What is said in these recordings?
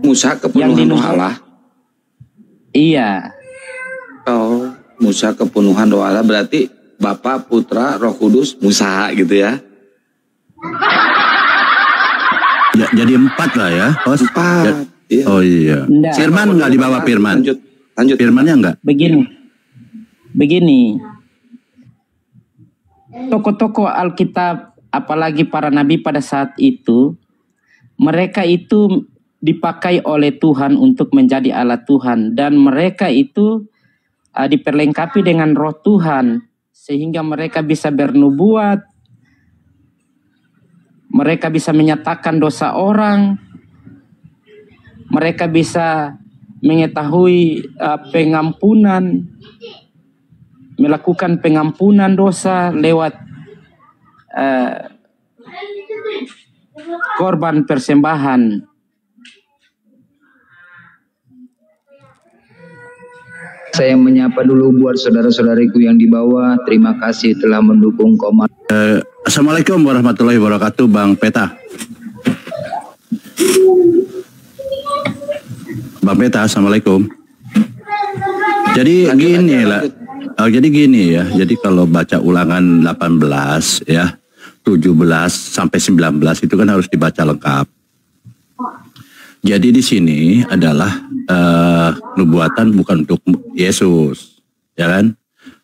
Musa kepenuhan roh Allah. Iya. Oh, Musa kepenuhan roh Allah berarti Bapa, Putra, Roh Kudus, Musa gitu ya. Ya, jadi 4 lah ya, Host. 4. Iya. Oh iya. Firman nggak dibawa Firman? Lanjut. Firmannya nggak? Begini. Tokoh-tokoh Alkitab, apalagi para nabi pada saat itu, mereka itu dipakai oleh Tuhan untuk menjadi alat Tuhan, dan mereka itu diperlengkapi dengan roh Tuhan sehingga mereka bisa bernubuat, mereka bisa menyatakan dosa orang, mereka bisa mengetahui pengampunan, melakukan pengampunan dosa lewat korban persembahan. Saya menyapa dulu buat saudara-saudariku yang di bawah. Terima kasih telah mendukung komat. Assalamualaikum warahmatullahi wabarakatuh, Bang Peta. Bang Peta, assalamualaikum. Jadi gini lah. Jadi gini ya. Jadi kalau baca Ulangan 18 ya, 17 sampai 19 itu kan harus dibaca lengkap. Jadi di sini adalah nubuatan bukan untuk Yesus, ya kan?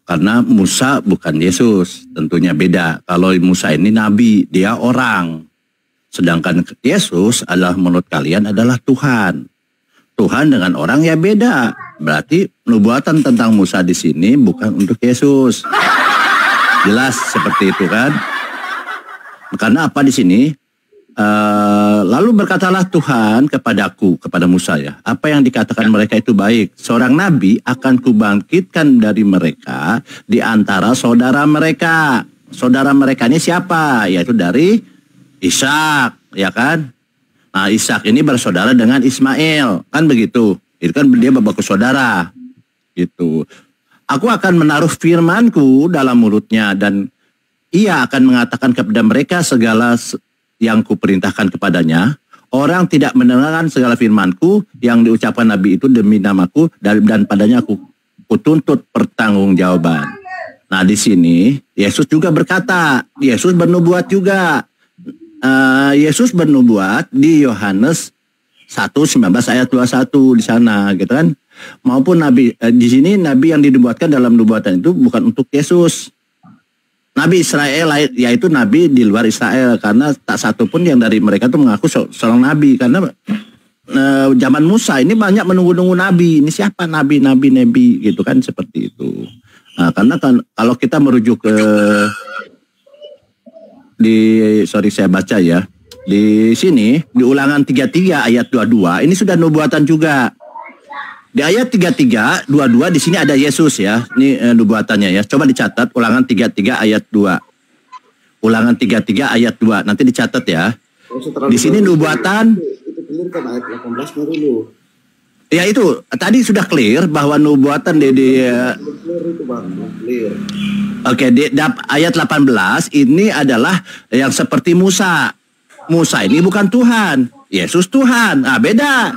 Karena Musa bukan Yesus, tentunya beda. Kalau Musa ini nabi, dia orang. Sedangkan Yesus adalah menurut kalian adalah Tuhan. Tuhan dengan orang ya beda. Berarti nubuatan tentang Musa di sini bukan untuk Yesus. Jelas seperti itu kan? Karena apa di sini? Lalu berkatalah Tuhan kepadaku, kepada Musa ya, apa yang dikatakan mereka itu baik. Seorang nabi akan kubangkitkan dari mereka di antara saudara mereka. Saudara mereka ini siapa? Yaitu dari Ishak, ya kan? Nah, Ishak ini bersaudara dengan Ismail, kan begitu. Itu kan dia bapak saudara, gitu. Aku akan menaruh firmanku dalam mulutnya dan ia akan mengatakan kepada mereka segala yang kuperintahkan kepadanya. Orang tidak mendengarkan segala firmanku yang diucapkan Nabi itu demi namaku, dan padanya aku kutuntut pertanggungjawaban. Nah di sini Yesus juga berkata, Yesus bernubuat juga. Yesus bernubuat di Yohanes 1:19 ayat 21 di sana, gitu kan? Maupun Nabi di sini Nabi yang dinubuatkan dalam nubuatan itu bukan untuk Yesus. Nabi Israel, yaitu nabi di luar Israel, karena tak satu pun yang dari mereka itu mengaku seorang nabi. Karena zaman Musa ini banyak menunggu-nunggu nabi. Ini siapa nabi gitu kan, seperti itu. Nah, karena kan kalau kita merujuk ke saya baca ya. Di sini di Ulangan 33 ayat 22 ini sudah nubuatan juga. Di ayat 33, 22 di sini ada Yesus ya. Ini nubuatannya ya. Coba dicatat Ulangan 33 ayat 2. Ulangan 33 ayat 2. Nanti dicatat ya. Di sini nubuatan. Itu clear kan ayat 18 dulu. Ya itu tadi sudah clear bahwa nubuatan di clear itu Bang, clear. Oke, di ayat 18 ini adalah yang seperti Musa. Musa ini bukan Tuhan, Yesus Tuhan. Ah, beda.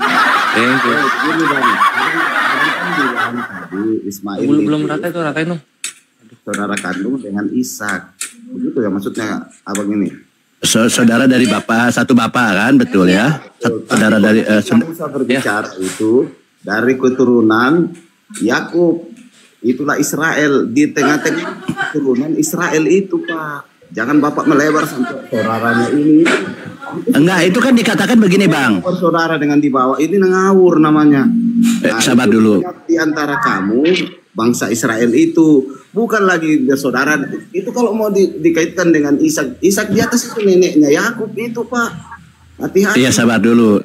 Ismail belum rata itu, ratain dong. Saudara kandung dengan Ishak. Begitu ya maksudnya abang ini. Saudara dari satu bapak kan, betul ya? Saudara dari Musa berbicara itu dari keturunan Yakub. Itulah Israel, di tengah-tengah keturunan Israel itu, Pak. Jangan Bapak melebar sampai saudaranya ini. Enggak, itu kan dikatakan begini, Bang. Saudara dengan di bawah ini ngawur namanya. Nah, sabar dulu. Di antara kamu bangsa Israel itu bukan lagi bersaudara. Itu kalau mau dikaitkan dengan Ishak. Ishak di atas itu neneknya Yakub itu, Pak. Hati-hati. Iya, sabar dulu.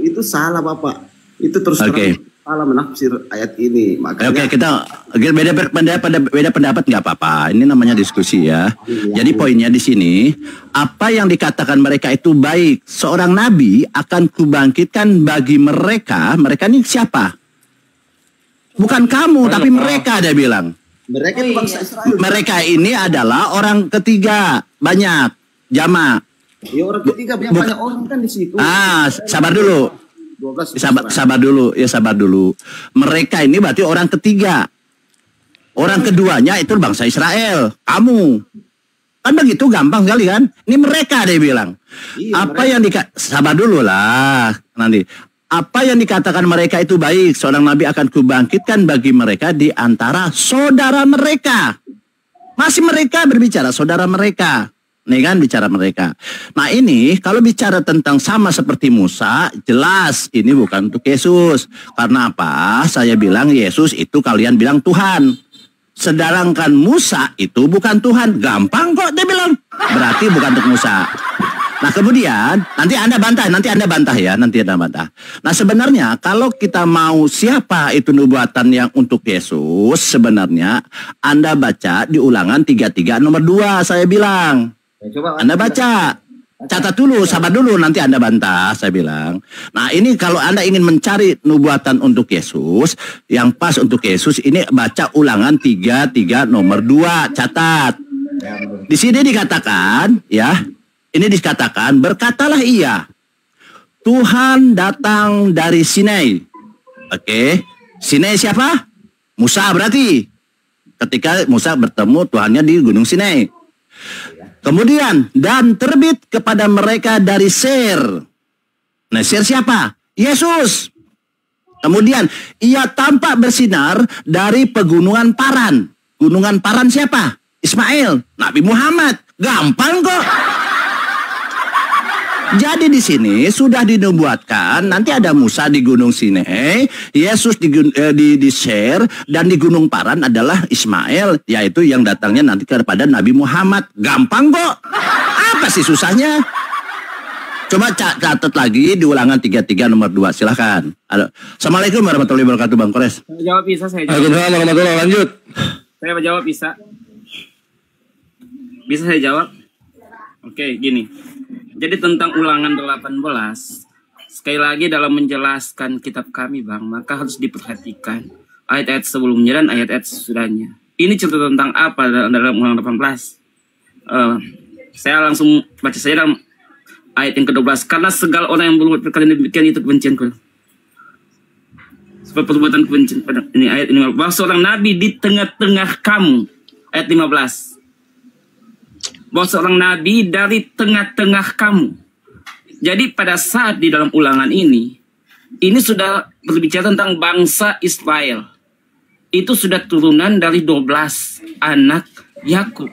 Itu salah, Bapak. Itu terus terang salah menafsir ayat ini. Makanya Oke, kita beda pendapat nggak apa-apa. Ini namanya diskusi ya. Jadi poinnya di sini, apa yang dikatakan mereka itu baik. Seorang nabi akan kubangkitkan bagi mereka. Mereka ini siapa? Bukan kamu, tapi mereka, dia bilang. Mereka itu bangsa Israel. Mereka ini adalah orang ketiga, banyak, jamak. Ya orang ketiga banyak orang kan di situ. Sabar dulu. 12 Sabar dulu. Mereka ini berarti orang ketiga. Orang keduanya itu bangsa Israel. Kamu. Kan begitu gampang sekali kan? Ini mereka dia bilang. Iya, Sabar dulu lah nanti. Apa yang dikatakan mereka itu baik. Seorang nabi akan kubangkitkan bagi mereka di antara saudara mereka. Masih mereka berbicara saudara mereka. Nih kan bicara mereka. Nah ini kalau bicara tentang sama seperti Musa, jelas ini bukan untuk Yesus. Karena apa? Saya bilang Yesus itu kalian bilang Tuhan. Sedangkan Musa itu bukan Tuhan. Gampang kok dia bilang. Berarti bukan untuk Musa. Nah kemudian nanti Anda bantah ya. Nah sebenarnya kalau kita mau siapa itu nubuatan yang untuk Yesus, sebenarnya Anda baca di Ulangan 33 nomor 2 saya bilang. Anda baca, catat dulu, sabar dulu, nanti Anda bantah, saya bilang. Nah ini kalau Anda ingin mencari nubuatan untuk Yesus, yang pas untuk Yesus, ini baca Ulangan 33 nomor 2, catat. Di sini dikatakan, ya, ini dikatakan, berkatalah ia, Tuhan datang dari Sinai. Oke, Sinai siapa? Musa berarti. Ketika Musa bertemu Tuhannya di Gunung Sinai. Kemudian, dan terbit kepada mereka dari Seir. Nah, Seir siapa? Yesus. Kemudian, ia tampak bersinar dari pegunungan Paran. Gunungan Paran siapa? Ismail, Nabi Muhammad. Gampang kok. Jadi di sini sudah dinubuatkan nanti ada Musa di Gunung Sinai, Yesus di Seir, dan di Gunung Paran adalah Ismail, yaitu yang datangnya nanti kepada Nabi Muhammad. Gampang kok. Apa sih susahnya? Coba catat lagi di Ulangan 33 nomor 2. Silahkan. Assalamualaikum warahmatullahi wabarakatuh, Bang Kores. Jawab bisa, saya jawab. Waalaikumsalam warahmatullahi wabarakatuh. Lanjut. Saya jawab bisa. Bisa saya jawab? Oke, gini. Jadi tentang Ulangan 18, sekali lagi dalam menjelaskan kitab kami, Bang, maka harus diperhatikan ayat-ayat sebelumnya dan ayat-ayat sesudahnya. Ini cerita tentang apa dalam Ulangan 18? Saya langsung baca saja dalam ayat yang ke-12. Karena segala orang yang berbuat perkara demikian itu kebencianku. Sebab perbuatan kebencian pada ini ayat ini, bahwa seorang nabi di tengah-tengah kamu. Ayat 15. Bahwa seorang nabi dari tengah-tengah kamu. Jadi pada saat di dalam Ulangan ini sudah berbicara tentang bangsa Israel. Itu sudah turunan dari 12 anak Yakub.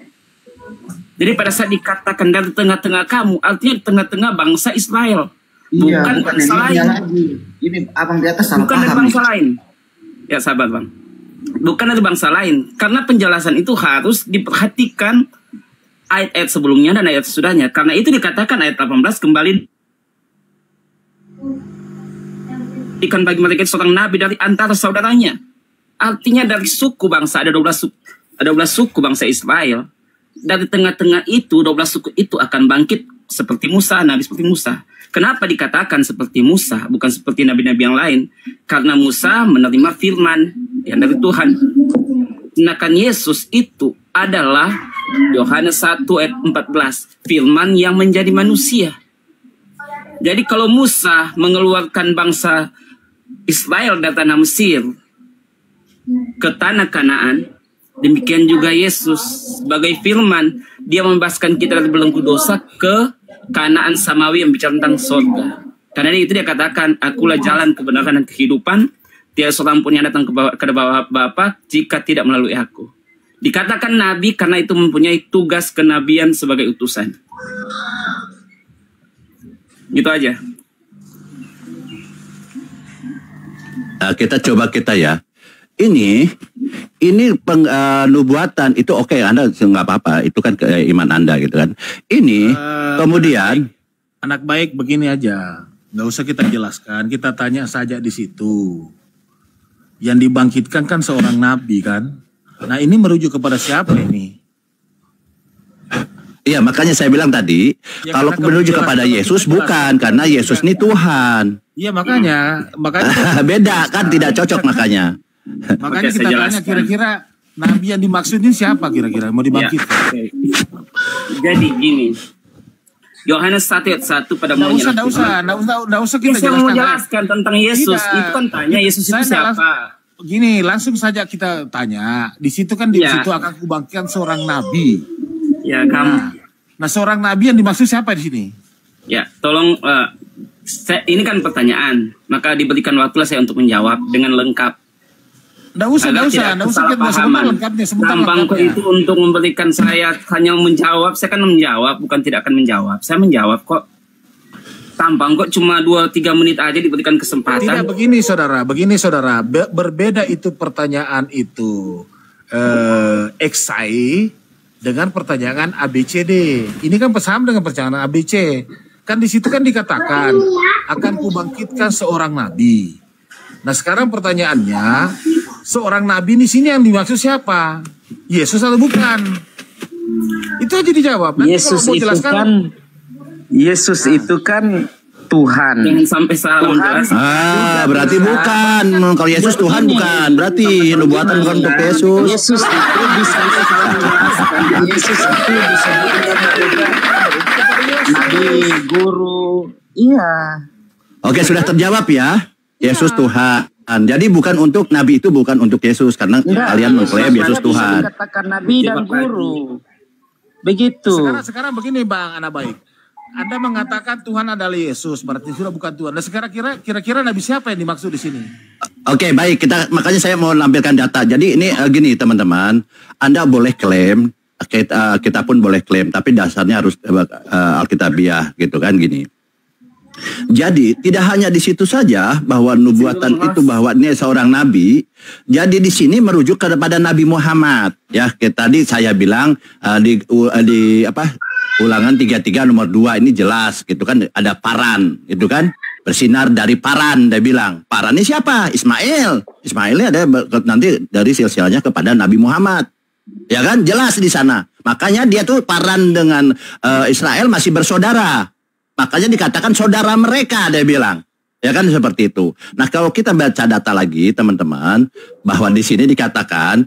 Jadi pada saat dikatakan dari tengah-tengah kamu, artinya di tengah-tengah bangsa Israel. Bukan bangsa lain. Ini abang di atas salah bukan dari bangsa lain. Ya sahabat, Bang. Bukan dari bangsa lain. Karena penjelasan itu harus diperhatikan ayat-ayat sebelumnya dan ayat sesudahnya. Karena itu dikatakan ayat 18 kembali ikan bagi mereka seorang nabi dari antara saudaranya. Artinya dari suku bangsa, ada 12 suku bangsa Israel. Dari tengah-tengah itu 12 suku itu akan bangkit seperti Musa, nabi seperti Musa. Kenapa dikatakan seperti Musa, bukan seperti nabi-nabi yang lain? Karena Musa menerima firman yang dari Tuhan. Sedangkan Yesus itu adalah Yohanes 1 ayat 14, firman yang menjadi manusia. Jadi kalau Musa mengeluarkan bangsa Israel dari tanah Mesir ke tanah Kanaan, demikian juga Yesus sebagai firman, dia membebaskan kita dari belenggu dosa ke Kanaan Samawi yang bicara tentang surga. Karena itu dia katakan, akulah jalan kebenaran dan kehidupan, tiada seorang pun yang datang ke bawah Bapa jika tidak melalui aku. Dikatakan nabi karena itu mempunyai tugas kenabian sebagai utusan. Gitu aja. Kita ya. Ini nubuatan itu oke, Anda nggak apa-apa, itu kan iman Anda gitu kan. Ini kemudian anak baik begini aja, nggak usah kita jelaskan, kita tanya saja di situ. Yang dibangkitkan kan seorang nabi kan. Nah ini merujuk kepada siapa ini? Iya makanya saya bilang tadi ya, kalau menuju kepada Yesus bukan karena Yesus ini Tuhan. Iya makanya beda kan, tidak cocok makanya. Makanya kita tanya kira-kira nabi yang dimaksud ini siapa kira-kira mau dibangkitkan? Ya, okay. Jadi gini, Yohanes 1 ayat 1 pada Nggak maunya usah Tuhan. kita Saya jelaskan. mau menjelaskan tentang Yesus. Tidak. Itu kan tanya Yesus itu Saya nggak siapa? Begini, langsung saja kita tanya. Di situ kan di Ya. situ akan kubangkitkan seorang nabi. Ya, kamu. Nah, seorang nabi yang dimaksud siapa di sini? Ya, tolong ini kan pertanyaan. Maka diberikan waktulah saya untuk menjawab dengan lengkap. Nggak usah Agar tidak kita sebentar kesalahpahaman. lengkapnya, sebentar Tampangku lengkapnya. itu untuk memberikan saya hanya menjawab. Saya kan menjawab, bukan tidak akan menjawab. Saya menjawab kok. Tampang kok cuma 2-3 menit aja diberikan Tidak kesempatan. begini saudara. Berbeda itu pertanyaan itu XI dengan pertanyaan ABCD. Ini kan sama dengan pertanyaan ABC. Kan di situ kan dikatakan akan kubangkitkan seorang nabi. Nah sekarang pertanyaannya, seorang nabi di sini yang dimaksud siapa? Yesus atau bukan? Itu aja dijawab. Nanti Yesus kalau mau itu jelaskan, kan Yesus itu kan Tuhan. Jangan sampai salah menjelaskan. Berarti bukan. Kalau Yesus Tuhan bukan. Berarti nubuatan bukan untuk Yesus. Yesus itu bisa Yesus itu disebut nabi, guru. Iya. Oke, sudah terjawab ya. Yesus Tuhan. Jadi bukan untuk nabi itu bukan untuk Yesus karena kalian mengklaim Yesus Tuhan. Dikatakan nabi dan guru. Begitu. sekarang begini Bang Anak Baik. Anda mengatakan Tuhan adalah Yesus, berarti sudah bukan Tuhan. Nah sekarang kira-kira nabi siapa yang dimaksud di sini? Oke, baik. Makanya saya mau lampirkan data. Jadi ini gini teman-teman. Anda boleh klaim, kita pun boleh klaim, tapi dasarnya harus Alkitabiah gitu kan gini. Jadi tidak hanya di situ saja bahwa nubuatan itu bahwa ini seorang nabi. Jadi di sini merujuk kepada Nabi Muhammad. Ya, tadi saya bilang di Ulangan 33 nomor 2 ini jelas gitu kan, ada paran gitu kan, bersinar dari paran. Dia bilang paran ini siapa? Ismail. Ismailnya ada nanti dari silsilahnya kepada Nabi Muhammad. Ya kan, jelas di sana. Makanya dia tuh paran dengan Israel masih bersaudara. Makanya dikatakan saudara mereka, dia bilang. Ya kan seperti itu. Nah, kalau kita baca data lagi, teman-teman, bahwa di sini dikatakan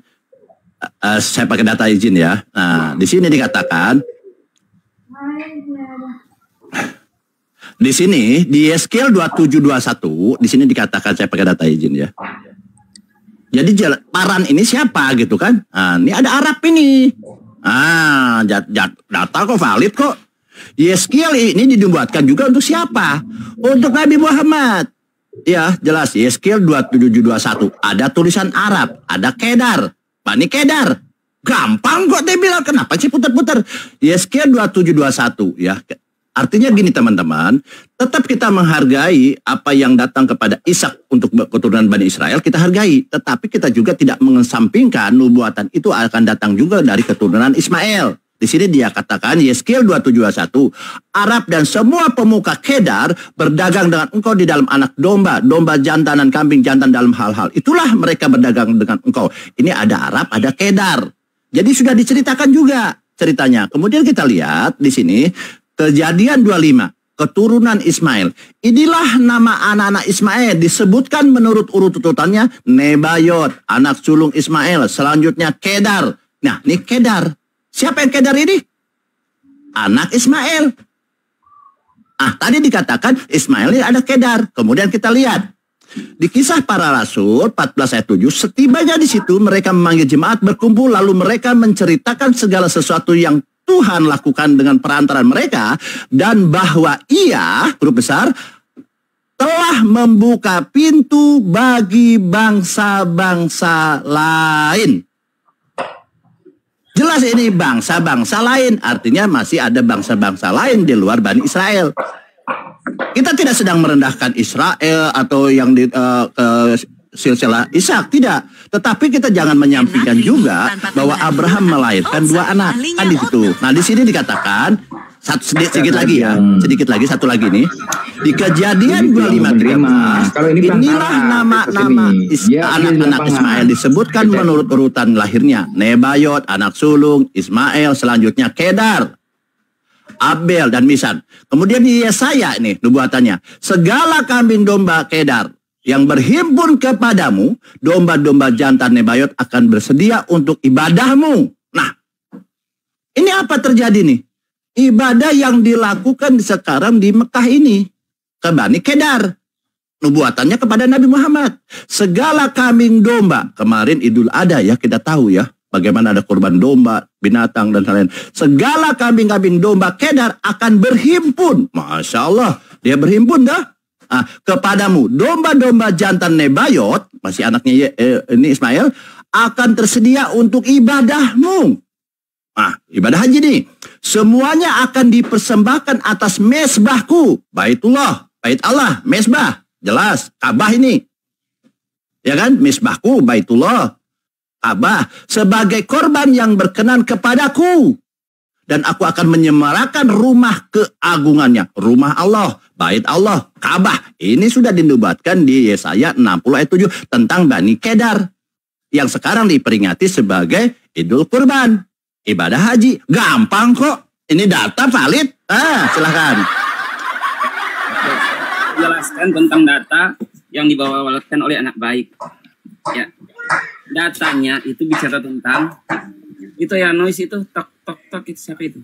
saya pakai data izin ya. Nah, di sini dikatakan di sini di Yeskiel 27:21 di sini dikatakan, saya pakai data izin ya. Jadi paran ini siapa gitu kan? Nah, ini ada Arab ini. Data kok valid kok. Yeskiel ini dibuatkan juga untuk siapa? Untuk Nabi Muhammad. Ya, jelas Yeskiel 27:21 ada tulisan Arab, ada Kedar. Bani Kedar. Gampang kok dia bilang, kenapa sih putar-putar? Yeskiel 27:21 ya. Artinya gini teman-teman, tetap kita menghargai apa yang datang kepada Ishak untuk keturunan Bani Israel, kita hargai. Tetapi kita juga tidak mengesampingkan nubuatan itu akan datang juga dari keturunan Ismail. Di sini dia katakan Yeskiel 27:21, Arab dan semua pemuka Kedar berdagang dengan engkau di dalam anak domba, domba jantan dan kambing jantan dalam hal-hal. Itulah mereka berdagang dengan engkau. Ini ada Arab, ada Kedar. Jadi sudah diceritakan juga ceritanya. Kemudian kita lihat di sini Kejadian 25, keturunan Ismail. Inilah nama anak-anak Ismail disebutkan menurut urut-urutannya Nebayot, anak sulung Ismail. Selanjutnya Kedar. Nah, ini Kedar. Siapa yang Kedar ini? Anak Ismail. Tadi dikatakan Ismail ini ada Kedar. Kemudian kita lihat di Kisah Para Rasul 14 ayat 7, setibanya di situ mereka memanggil jemaat berkumpul lalu mereka menceritakan segala sesuatu yang Tuhan lakukan dengan perantaraan mereka dan bahwa Ia, huruf besar, telah membuka pintu bagi bangsa-bangsa lain. Jelas ini bangsa-bangsa lain, artinya masih ada bangsa-bangsa lain di luar Bani Israel. Kita tidak sedang merendahkan Israel atau yang di silsilah Ishak, tidak. Tetapi kita jangan menyampingkan juga bahwa Abraham melahirkan 2 anak. Kan di situ. Nah, di sini dikatakan sedikit lagi ya, satu lagi nih. Di Kejadian 25:13, inilah nama-nama anak-anak Ismail disebutkan menurut urutan lahirnya. Nebayot, anak sulung Ismail, selanjutnya Kedar, Abel dan Misan. Kemudian di Yesaya ini nubuatannya, segala kambing domba Kedar yang berhimpun kepadamu, domba-domba jantan Nebayot akan bersedia untuk ibadahmu. Nah, ini apa terjadi nih? ibadah yang dilakukan sekarang di Mekah ini ke Bani Kedar. Nubuatannya kepada Nabi Muhammad. Segala kambing domba. Kemarin Idul Adha ya, kita tahu ya. Bagaimana ada korban domba, binatang, dan lain-lain. Segala kambing-kambing domba Kedar akan berhimpun. Masya Allah. Dia berhimpun dah. Kepadamu domba-domba jantan Nebayot, masih anaknya ini Ismail, akan tersedia untuk ibadahmu. Ibadah haji nih. Semuanya akan dipersembahkan atas mesbahku. Baitullah, bait Allah, mesbah. Jelas, Ka'bah ini. Ya kan? Mesbahku, Baitullah, Ka'bah. Sebagai korban yang berkenan kepadaku. Dan aku akan menyemarakan rumah keagungannya. Rumah Allah, Bait Allah, Ka'bah. Ini sudah dinubuatkan di Yesaya 60 ayat 7 tentang Bani Kedar. Yang sekarang diperingati sebagai Idul Kurban. Ibadah haji. Gampang kok. Ini data valid. Silahkan. Jelaskan tentang data yang dibawakan oleh anak baik. Ya. Datanya itu bicara tentang itu ya, noise itu tok tok tok itu siapa itu?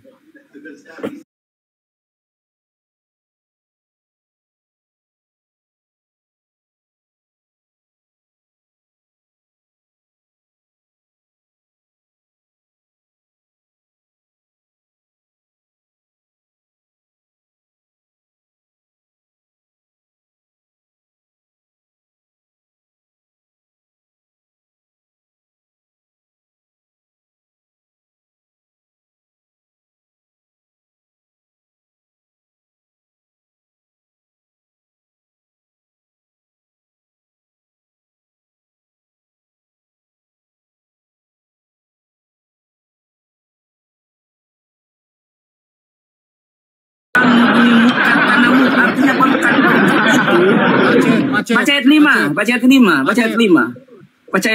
Baca ayat 5, baca ayat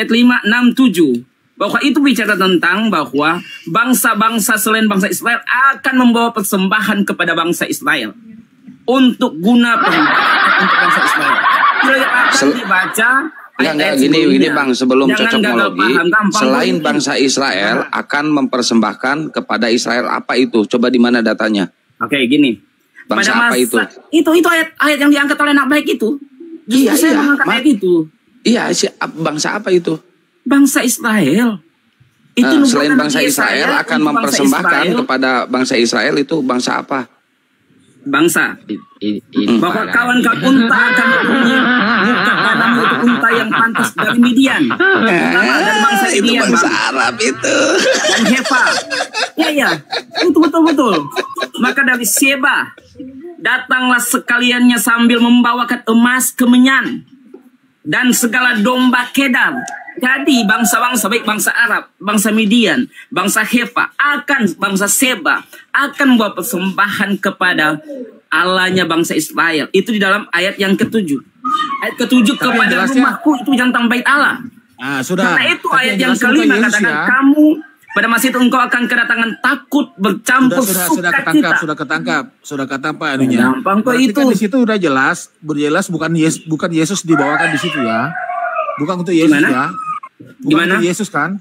5, 6, 7. Bahwa itu bicara tentang bahwa bangsa-bangsa selain bangsa Israel akan membawa persembahan kepada bangsa Israel untuk guna persembahan untuk bangsa Israel. Akan dibaca Enggak, gini Bang, sebelum cocokmologi, selain bangsa Israel akan mempersembahkan kepada Israel apa itu? Coba di mana datanya? Oke, gini. Bangsa apa itu? Itu ayat yang diangkat oleh anak baik itu. Justru saya mengangkat ayat itu. Iya, bangsa apa itu? Bangsa Israel. Itu selain bangsa Israel akan mempersembahkan kepada bangsa Israel itu bangsa apa? Bangsa. Bahwa kawan-kawan unta akan mempunyai muka padamu itu unta yang pantas dari Midian. Dari bangsa itu Midian, bangsa Arab itu. Dan Hefa. Ya. Itu betul-betul. Maka dari Seba datanglah sekaliannya sambil membawakan emas kemenyan dan segala domba Kedar. Jadi bangsa-bangsa baik bangsa Arab, bangsa Midian, bangsa Hefa, bangsa Seba akan membawa persembahan kepada Allahnya bangsa Israel. Itu di dalam ayat yang ke-7. Ayat ke-7 kepada rumahku itu jantan bait Allah. Sudah. Karena itu ayat yang kelima katakan kamu pada masa itu engkau akan kedatangan takut bercampur sukacita. Sudah ketangkap anunya. Gampang kok itu. Kan di situ udah berjelas bukan Yesus dibawakan di situ ya. Bukan untuk Yesus ya. Gimana? Untuk Yesus kan?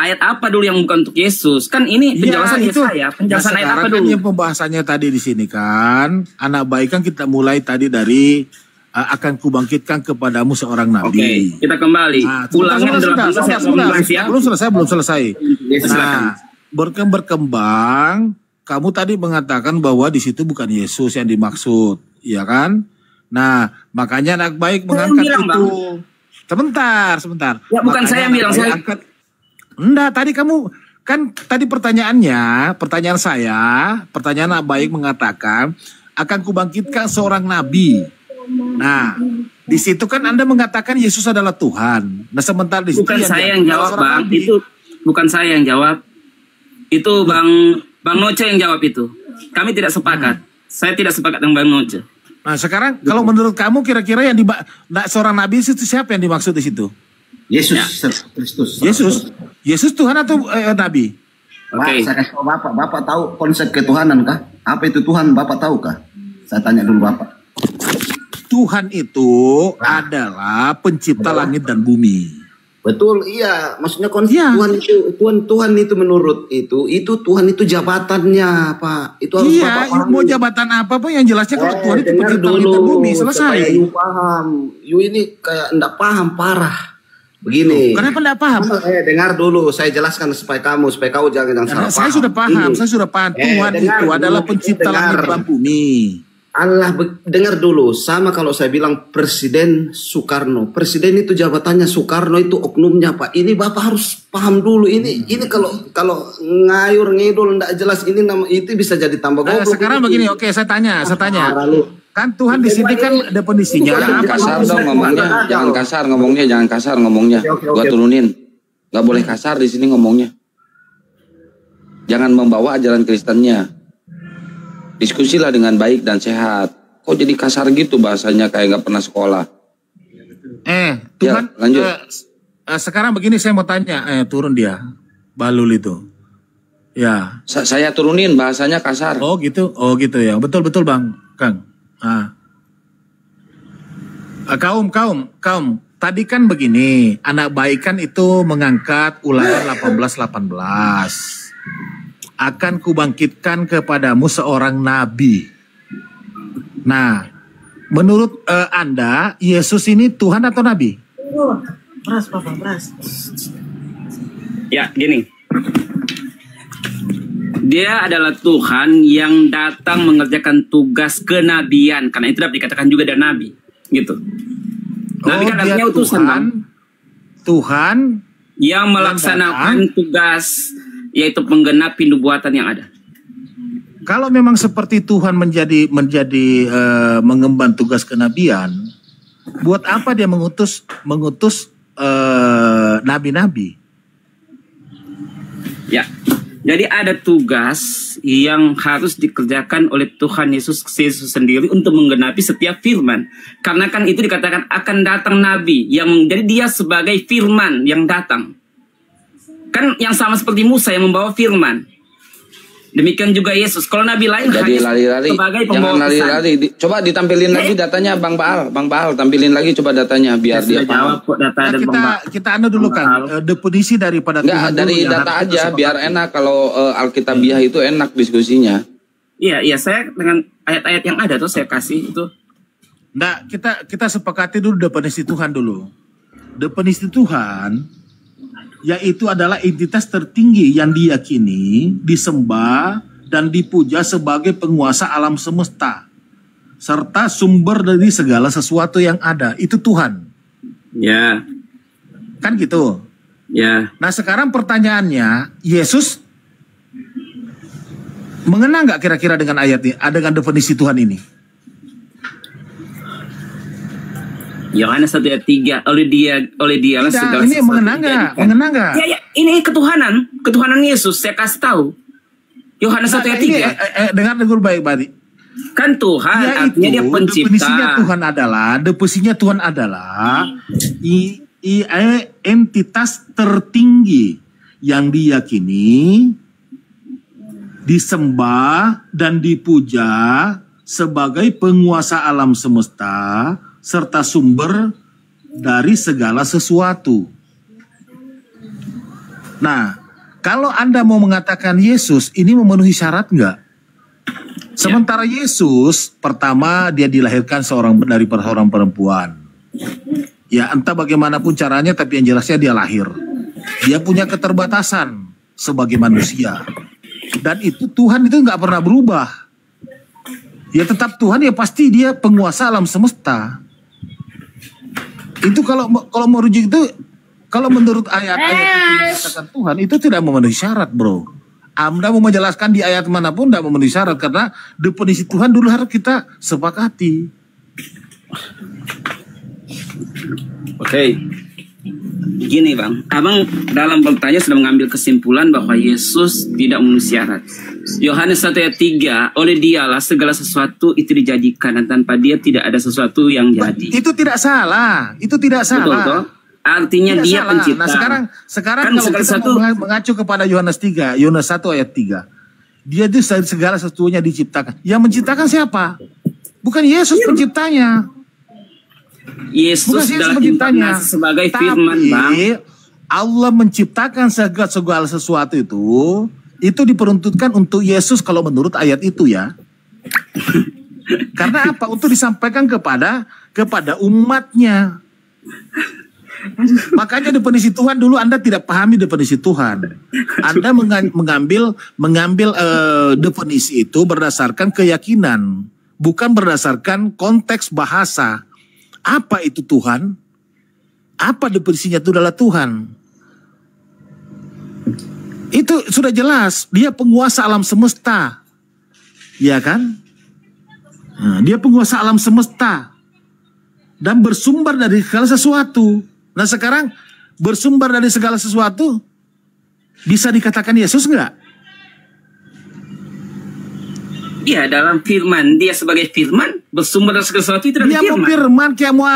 Ayat apa dulu yang bukan untuk Yesus? Kan ini penjelasan Yesaya. Penjelasan ayat apa dulu? Kan yang pembahasannya tadi di sini kan, anak baik kan kita mulai tadi dari akan kubangkitkan kepadamu seorang nabi. Oke, kita kembali. Ulangan belum selesai. Nah, berkembang. Kamu tadi mengatakan bahwa di situ bukan Yesus yang dimaksud, ya kan? Nah, makanya anak baik mengangkat itu. Bang. Sebentar. Ya, bukan saya yang bilang, saya angkat. Enggak, tadi kamu kan pertanyaan anak baik mengatakan akan kubangkitkan seorang nabi. Nah, di situ kan Anda mengatakan Yesus adalah Tuhan. Nah, sementara di situ bukan saya yang jawab, Bang. Nabi. Itu bukan saya yang jawab. Itu Bang Noce yang jawab itu. Kami tidak sepakat. Saya tidak sepakat dengan Bang Noce. Nah, sekarang kalau menurut kamu kira-kira yang seorang nabi itu siapa yang dimaksud di situ? Yesus Kristus. Yesus Tuhan atau nabi? Oke. Saya kasih tahu Bapak tahu konsep ketuhanan kah? Apa itu Tuhan? Bapak tahu kah? Saya tanya dulu Bapak. Tuhan itu adalah pencipta langit dan bumi. Betul, iya. Maksudnya Iya. Tuhan itu menurut itu Tuhan itu jabatannya, Pak. Itu harus Iya, Bapak pahami. mau jabatan apa pun yang jelasnya kalau Tuhan itu Dengar pencipta langit dan bumi, supaya selesai. you paham. You ini kayak enggak paham parah. Begini. Kenapa enggak paham? Dengar dulu, saya jelaskan supaya kau jangan salah paham. Saya sudah paham, saya sudah paham. Tuhan dengar itu dulu, adalah pencipta langit dan bumi. Dengar dulu, sama kalau saya bilang Presiden Soekarno. Presiden itu jabatannya Soekarno itu oknumnya, Pak. Ini Bapak harus paham dulu. Ini kalau ngayur ngidul enggak jelas ini nama itu bisa jadi tambah goblok. Sekarang begini, oke saya tanya. Kan Tuhan di sini kan definisinya. Jangan kasar dong ngomongnya, jangan kasar ngomongnya. Gua turunin. Nggak boleh kasar di sini ngomongnya. Jangan membawa ajaran Kristennya. Diskusilah dengan baik dan sehat. Kok jadi kasar gitu bahasanya kayak nggak pernah sekolah? Tuhan. Ya, lanjut. Sekarang begini saya mau tanya. Turun dia, Balul itu. Ya. Saya turunin bahasanya kasar. Oh gitu ya. Betul Bang, Kang. Kaum. Tadi kan begini, anak baik kan itu mengangkat Ulangan 18:18. Akan kubangkitkan kepadamu seorang nabi. Nah, menurut Anda, Yesus ini Tuhan atau nabi? Ya, gini. Dia adalah Tuhan yang datang mengerjakan tugas kenabian. Karena itu dapat dikatakan juga dia nabi. Gitu. Nabi kan artinya utusan, Bang. Tuhan yang melaksanakan tugas, yaitu menggenapi nubuatan yang ada. Kalau memang seperti Tuhan menjadi mengemban tugas kenabian, buat apa dia mengutus nabi-nabi? Ya, jadi ada tugas yang harus dikerjakan oleh Tuhan Yesus sendiri untuk menggenapi setiap firman. Karena kan itu dikatakan akan datang nabi yang jadi dia sebagai firman yang datang. Kan yang sama seperti Musa yang membawa firman. Demikian juga Yesus. Kalau nabi lain jadi lari-lari. sebagai pembawa Jangan lari-lari. Coba ditampilin lagi datanya Bang Baal, tampilin lagi coba datanya biar dia paham. Kita dulu Kang, definisi daripada Tuhan dari data aja biar enak kalau Alkitabiah itu enak diskusinya. Iya, saya dengan ayat-ayat yang ada tuh saya kasih itu. Nah, kita sepakati dulu definisi Tuhan dulu. Definisi Tuhan yaitu adalah entitas tertinggi yang diyakini, disembah, dan dipuja sebagai penguasa alam semesta, serta sumber dari segala sesuatu yang ada. Itu Tuhan. Ya. Kan gitu? Ya. Nah sekarang pertanyaannya, Yesus mengena nggak kira-kira dengan ayat ini, dengan definisi Tuhan ini? Yohanes 1 ayat 3 oleh dia lah segala ini mengena nggak? Ya, ini ketuhanan Yesus saya kasih tahu. Yohanes 1 ayat 3. Dengar dulu baik-baik. Kan Tuhan artinya dia pencipta. Definisinya Tuhan adalah entitas tertinggi yang diyakini, disembah dan dipuja sebagai penguasa alam semesta serta sumber dari segala sesuatu. Nah, kalau Anda mau mengatakan Yesus ini memenuhi syarat enggak? Sementara Yesus pertama dia dilahirkan dari seorang perempuan. Ya entah bagaimanapun caranya tapi yang jelasnya dia lahir. Dia punya keterbatasan sebagai manusia. Dan itu Tuhan itu nggak pernah berubah. Ya tetap Tuhan, ya pasti dia penguasa alam semesta. Itu kalau merujuk itu, kalau menurut ayat-ayat itu dikatakan Tuhan itu tidak memenuhi syarat, bro. Anda mau menjelaskan di ayat manapun tidak memenuhi syarat karena definisi Tuhan dulu harus kita sepakati. Oke. Gini Bang, Abang dalam bertanya sudah mengambil kesimpulan bahwa Yesus tidak memenuhi syarat. Yohanes 1 ayat 3, oleh dialah segala sesuatu itu dijadikan dan tanpa dia tidak ada sesuatu yang jadi. Itu tidak salah, itu tidak salah. Betul, artinya tidak dia salah. Pencipta. Nah sekarang kan kalau kita mengacu kepada Yohanes 1 ayat 3. Dia itu segala sesuatunya diciptakan. Yang menciptakan siapa? Bukan Yesus penciptanya. Yesus Bukan saya adalah sebagintanya. inkarnasi sebagai Tapi firman, Bang. Allah menciptakan segala sesuatu itu diperuntukkan untuk Yesus kalau menurut ayat itu ya. Karena apa? Untuk disampaikan kepada umatnya. Makanya definisi Tuhan dulu Anda tidak pahami definisi Tuhan. Anda mengambil definisi itu berdasarkan keyakinan, bukan berdasarkan konteks bahasa. Apa itu Tuhan? Apa definisinya itu adalah Tuhan? Itu sudah jelas, dia penguasa alam semesta. Ya kan? Nah, dia penguasa alam semesta. Dan bersumber dari segala sesuatu. Nah sekarang bersumber dari segala sesuatu, bisa dikatakan Yesus enggak? Iya, dalam firman. Dia sebagai firman, bersumber dari segala sesuatu itu dari Dia mau firman, kayak mau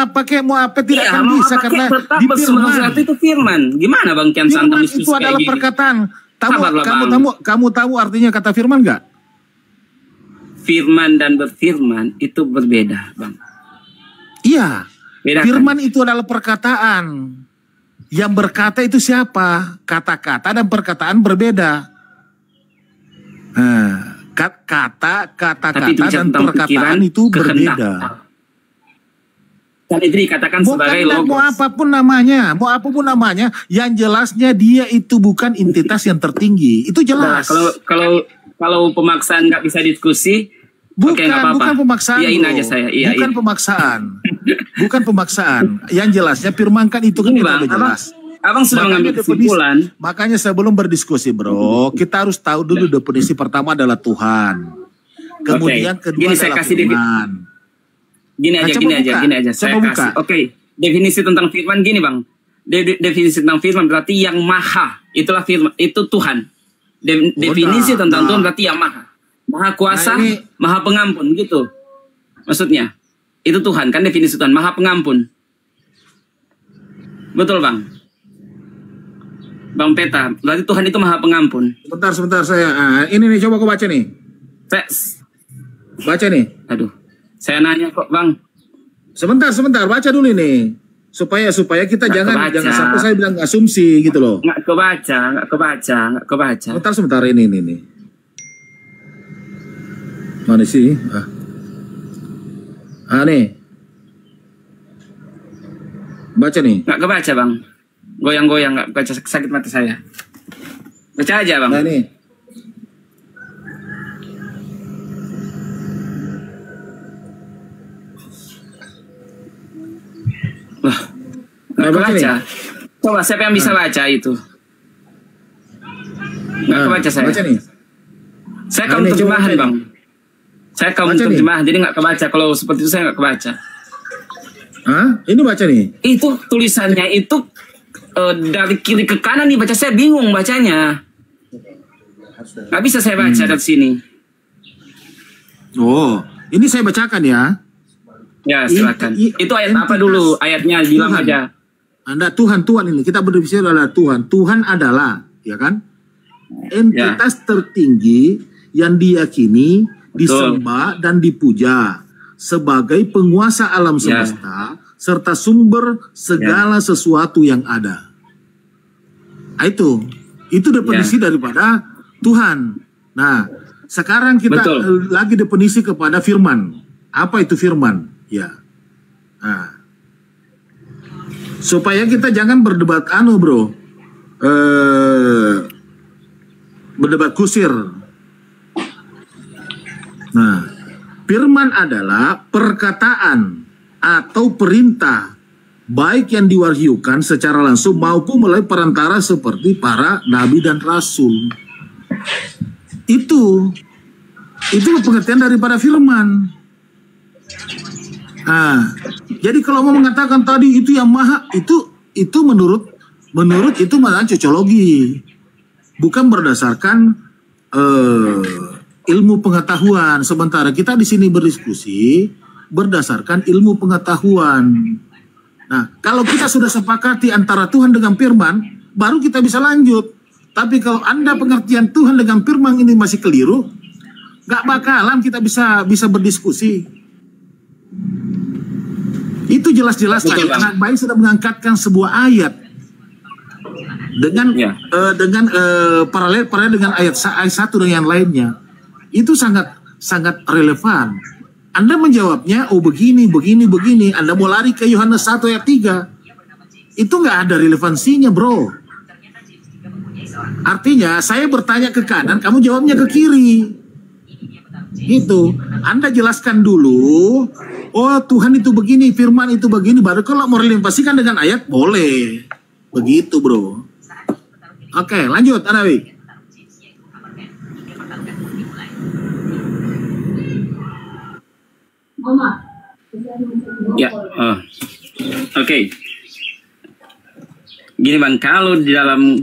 apa tidak akan bisa. Karena di bersumber dari sesuatu itu firman. Gimana Bang Kian Santang firman itu adalah gini? perkataan. Sabarlah, Kamu tahu artinya kata firman enggak? Firman dan berfirman itu berbeda, Bang. Iya. Bedakan. Firman itu adalah perkataan. Yang berkata itu siapa? Kata-kata dan perkataan berbeda. Nah, kata-kata dan perkataan itu berbeda. Dan itu dikatakan sebagai logos. Mau apapun namanya, yang jelasnya dia itu bukan entitas yang tertinggi. Itu jelas. Nah, kalau pemaksaan nggak bisa diskusi, bukan pemaksaan. Iyain aja saya. Bukan pemaksaan. Bukan pemaksaan. Yang jelasnya firman kan itu kan Bang, jelas. Abang sudah mengambil kesimpulan. Makanya sebelum berdiskusi bro, kita harus tahu dulu definisi pertama adalah Tuhan. Kemudian kedua adalah firman. Gini aja. Saya kasih. Oke, definisi tentang firman gini Bang. Definisi tentang firman berarti yang maha. Itulah firman. Itu Tuhan. Definisi tentang Tuhan berarti yang maha. Maha kuasa, maha pengampun gitu. Maksudnya. Itu Tuhan kan definisi Tuhan. Maha pengampun. Betul Bang. Bang Peta. Berarti Tuhan itu maha pengampun. Sebentar saya. Ini nih coba aku baca nih. Baca nih. Aduh. Saya nanya kok Bang. Sebentar, baca dulu ini. Supaya kita jangan sampai saya bilang asumsi gitu loh. Nggak kebaca. Sebentar ini nih. Mana sih? Nih. Baca nih. Nggak kebaca Bang. Goyang-goyang nggak baca, sakit mata saya. Baca aja Bang. Nah nih. Nggak kebaca. Coba siapa yang bisa baca itu? Nggak kebaca saya. Baca nih. Saya kaum terjemahan Bang. Saya kaum terjemahan, jadi nggak kebaca. Kalau seperti itu saya nggak kebaca. Ini baca nih. Itu tulisannya itu dari kiri ke kanan nih baca, saya bingung bacanya. Nggak bisa saya baca dari sini. Oh, ini saya bacakan ya. Ya silakan. Itu ayat apa dulu? Ayatnya bilang Tuhan. aja. Anda Tuhan ini kita berbicara adalah Tuhan. Tuhan adalah, ya kan? Entitas tertinggi yang diyakini, disembah dan dipuja sebagai penguasa alam semesta serta sumber segala sesuatu yang ada. Itu definisi daripada Tuhan. Nah, sekarang kita lagi definisi kepada firman. Apa itu firman? Ya. Nah, supaya kita jangan berdebat bro. Berdebat kusir. Nah, firman adalah perkataan atau perintah baik yang diwahyukan secara langsung maupun melalui perantara seperti para nabi dan rasul. Itu pengertian daripada firman. Nah, jadi kalau mau mengatakan tadi itu yang maha, itu menurut itu malah cocologi, bukan berdasarkan ilmu pengetahuan. Sementara kita di sini berdiskusi berdasarkan ilmu pengetahuan. Nah, kalau kita sudah sepakati antara Tuhan dengan firman, baru kita bisa lanjut. Tapi kalau Anda pengertian Tuhan dengan firman ini masih keliru, gak bakalan kita bisa berdiskusi. Itu jelas-jelas Betul, Bang. anak baik sudah mengangkatkan sebuah ayat dengan Ya. paralel dengan ayat 1 dan yang lainnya. Itu sangat relevan. Anda menjawabnya, oh begini. Anda mau lari ke Yohanes 1 ayat 3. Itu nggak ada relevansinya, bro. Artinya, saya bertanya ke kanan, kamu jawabnya ke kiri. Gitu. Anda jelaskan dulu, oh Tuhan itu begini, firman itu begini, baru kalau mau relevasikan dengan ayat, boleh. Begitu, bro. Oke, lanjut, Anawi. Ya, oke. Gini Bang, kalau di dalam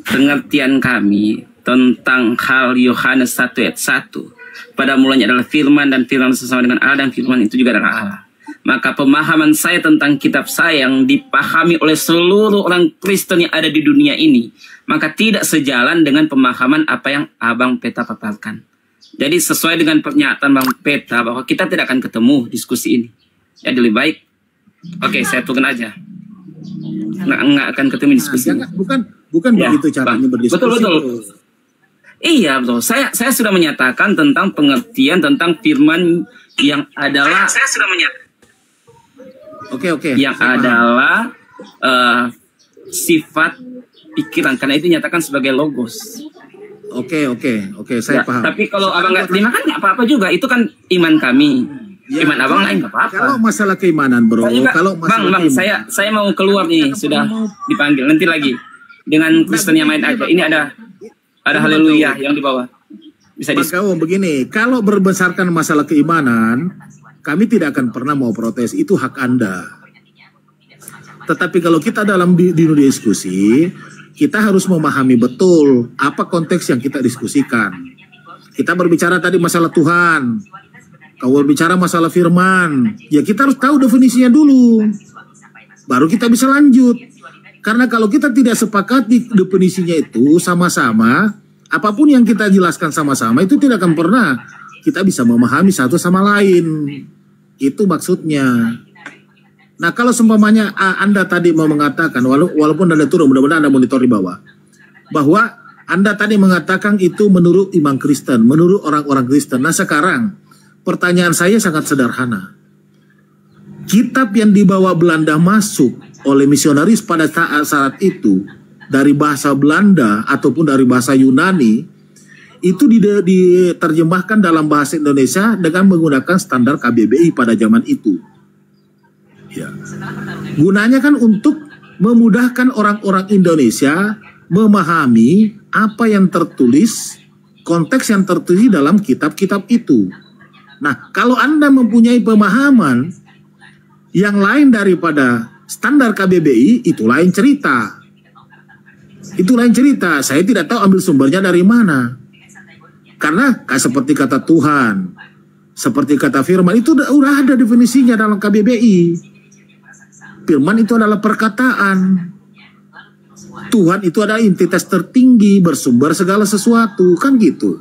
pengertian kami tentang hal Yohanes 1 ayat 1, pada mulanya adalah firman dan firman bersama dengan Allah dan firman itu juga adalah Allah. Maka pemahaman saya tentang kitab saya yang dipahami oleh seluruh orang Kristen yang ada di dunia ini, maka tidak sejalan dengan pemahaman apa yang Abang Peta paparkan. Jadi sesuai dengan pernyataan Bang Peta bahwa kita tidak akan ketemu diskusi ini. Ya lebih baik, oke saya turun aja. Nggak akan ketemu diskusi. Bukan ya, begitu caranya berdiskusi. Betul. Iya betul. Saya sudah menyatakan tentang pengertian tentang firman yang adalah. Saya sudah menyatakan. Oke. Yang adalah sifat pikiran, karena itu dinyatakan sebagai logos. Oke, saya paham. Tapi kalau abang nggak terima kan nggak apa-apa juga, itu kan iman kami. Ya, iman abang lain nggak apa-apa. Kalau masalah keimanan, bro. Kalau masalah bang, saya mau keluar nih, sudah dipanggil. Nanti lagi dengan Kristen yang main aja. Ini ada haleluya yang di bawah. Bisa diskusi. Begini, kalau berbesarkan masalah keimanan, kami tidak akan pernah mau protes. Itu hak Anda. Tetapi kalau kita dalam dunia diskusi, kita harus memahami betul apa konteks yang kita diskusikan. Kita berbicara tadi masalah Tuhan, kau berbicara masalah firman, ya kita harus tahu definisinya dulu, baru kita bisa lanjut. Karena kalau kita tidak sepakat di definisinya itu sama-sama, apapun yang kita jelaskan sama-sama itu tidak akan pernah kita bisa memahami satu sama lain. Itu maksudnya. Nah kalau seumpamanya Anda tadi mau mengatakan, walaupun Anda turun, mudah-mudahan Anda monitor di bawah, bahwa Anda tadi mengatakan itu menurut iman Kristen, menurut orang-orang Kristen. Nah sekarang pertanyaan saya sangat sederhana. Kitab yang dibawa Belanda masuk oleh misionaris pada saat itu dari bahasa Belanda ataupun dari bahasa Yunani, itu diterjemahkan dalam bahasa Indonesia dengan menggunakan standar KBBI pada zaman itu. Ya. Gunanya kan untuk memudahkan orang-orang Indonesia memahami apa yang tertulis, konteks yang tertulis dalam kitab-kitab itu. Nah, kalau Anda mempunyai pemahaman yang lain daripada standar KBBI, itu lain cerita. Itu lain cerita. Saya tidak tahu ambil sumbernya dari mana. Karena seperti kata Tuhan, seperti kata firman, itu udah ada definisinya dalam KBBI. Firman itu adalah perkataan. Tuhan itu adalah entitas tertinggi, bersumber segala sesuatu, kan gitu.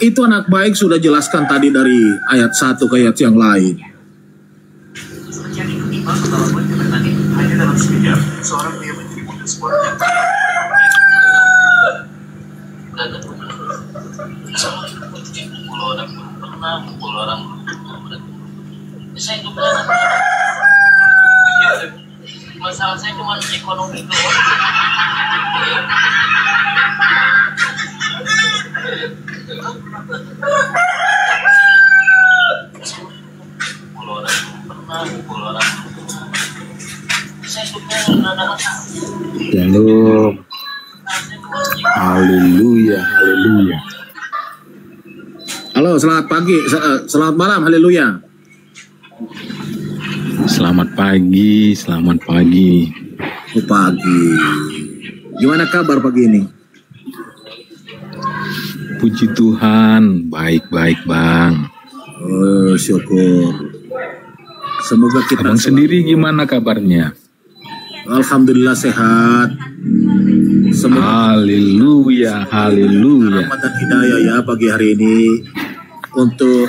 Itu anak baik sudah jelaskan tadi dari ayat 1 ke ayat yang lain. Seorang dia menjadi muda sebuah mukul orang saya itu masalah saya cuma ekonomi doang. Shalom. Haleluya, haleluya. Halo, selamat pagi, selamat malam, haleluya. Selamat pagi, selamat pagi. Oh, pagi. Gimana kabar pagi ini? Puji Tuhan, baik-baik Bang. Oh, syukur. Semoga kita Abang sendiri gimana kabarnya? Alhamdulillah sehat. Semoga Haleluya, haleluya. rahmat dan hidayah ya pagi hari ini untuk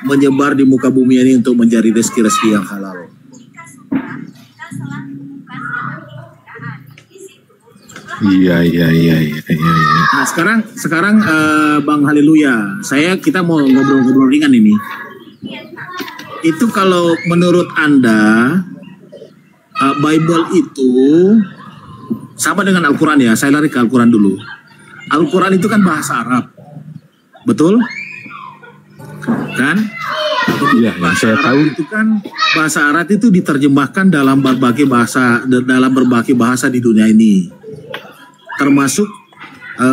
menyebar di muka bumi ini untuk mencari rezeki-rezeki yang halal. Iya. Nah sekarang Bang Haleluya, kita mau ngobrol-ngobrol ringan ini. Itu kalau menurut Anda Bible itu sama dengan Al-Quran ya? Saya lari ke Al-Quran dulu. Al-Quran itu kan bahasa Arab, betul? Kan? Iya, yang saya tahu Itu kan bahasa Arab itu diterjemahkan dalam berbagai bahasa di dunia ini, termasuk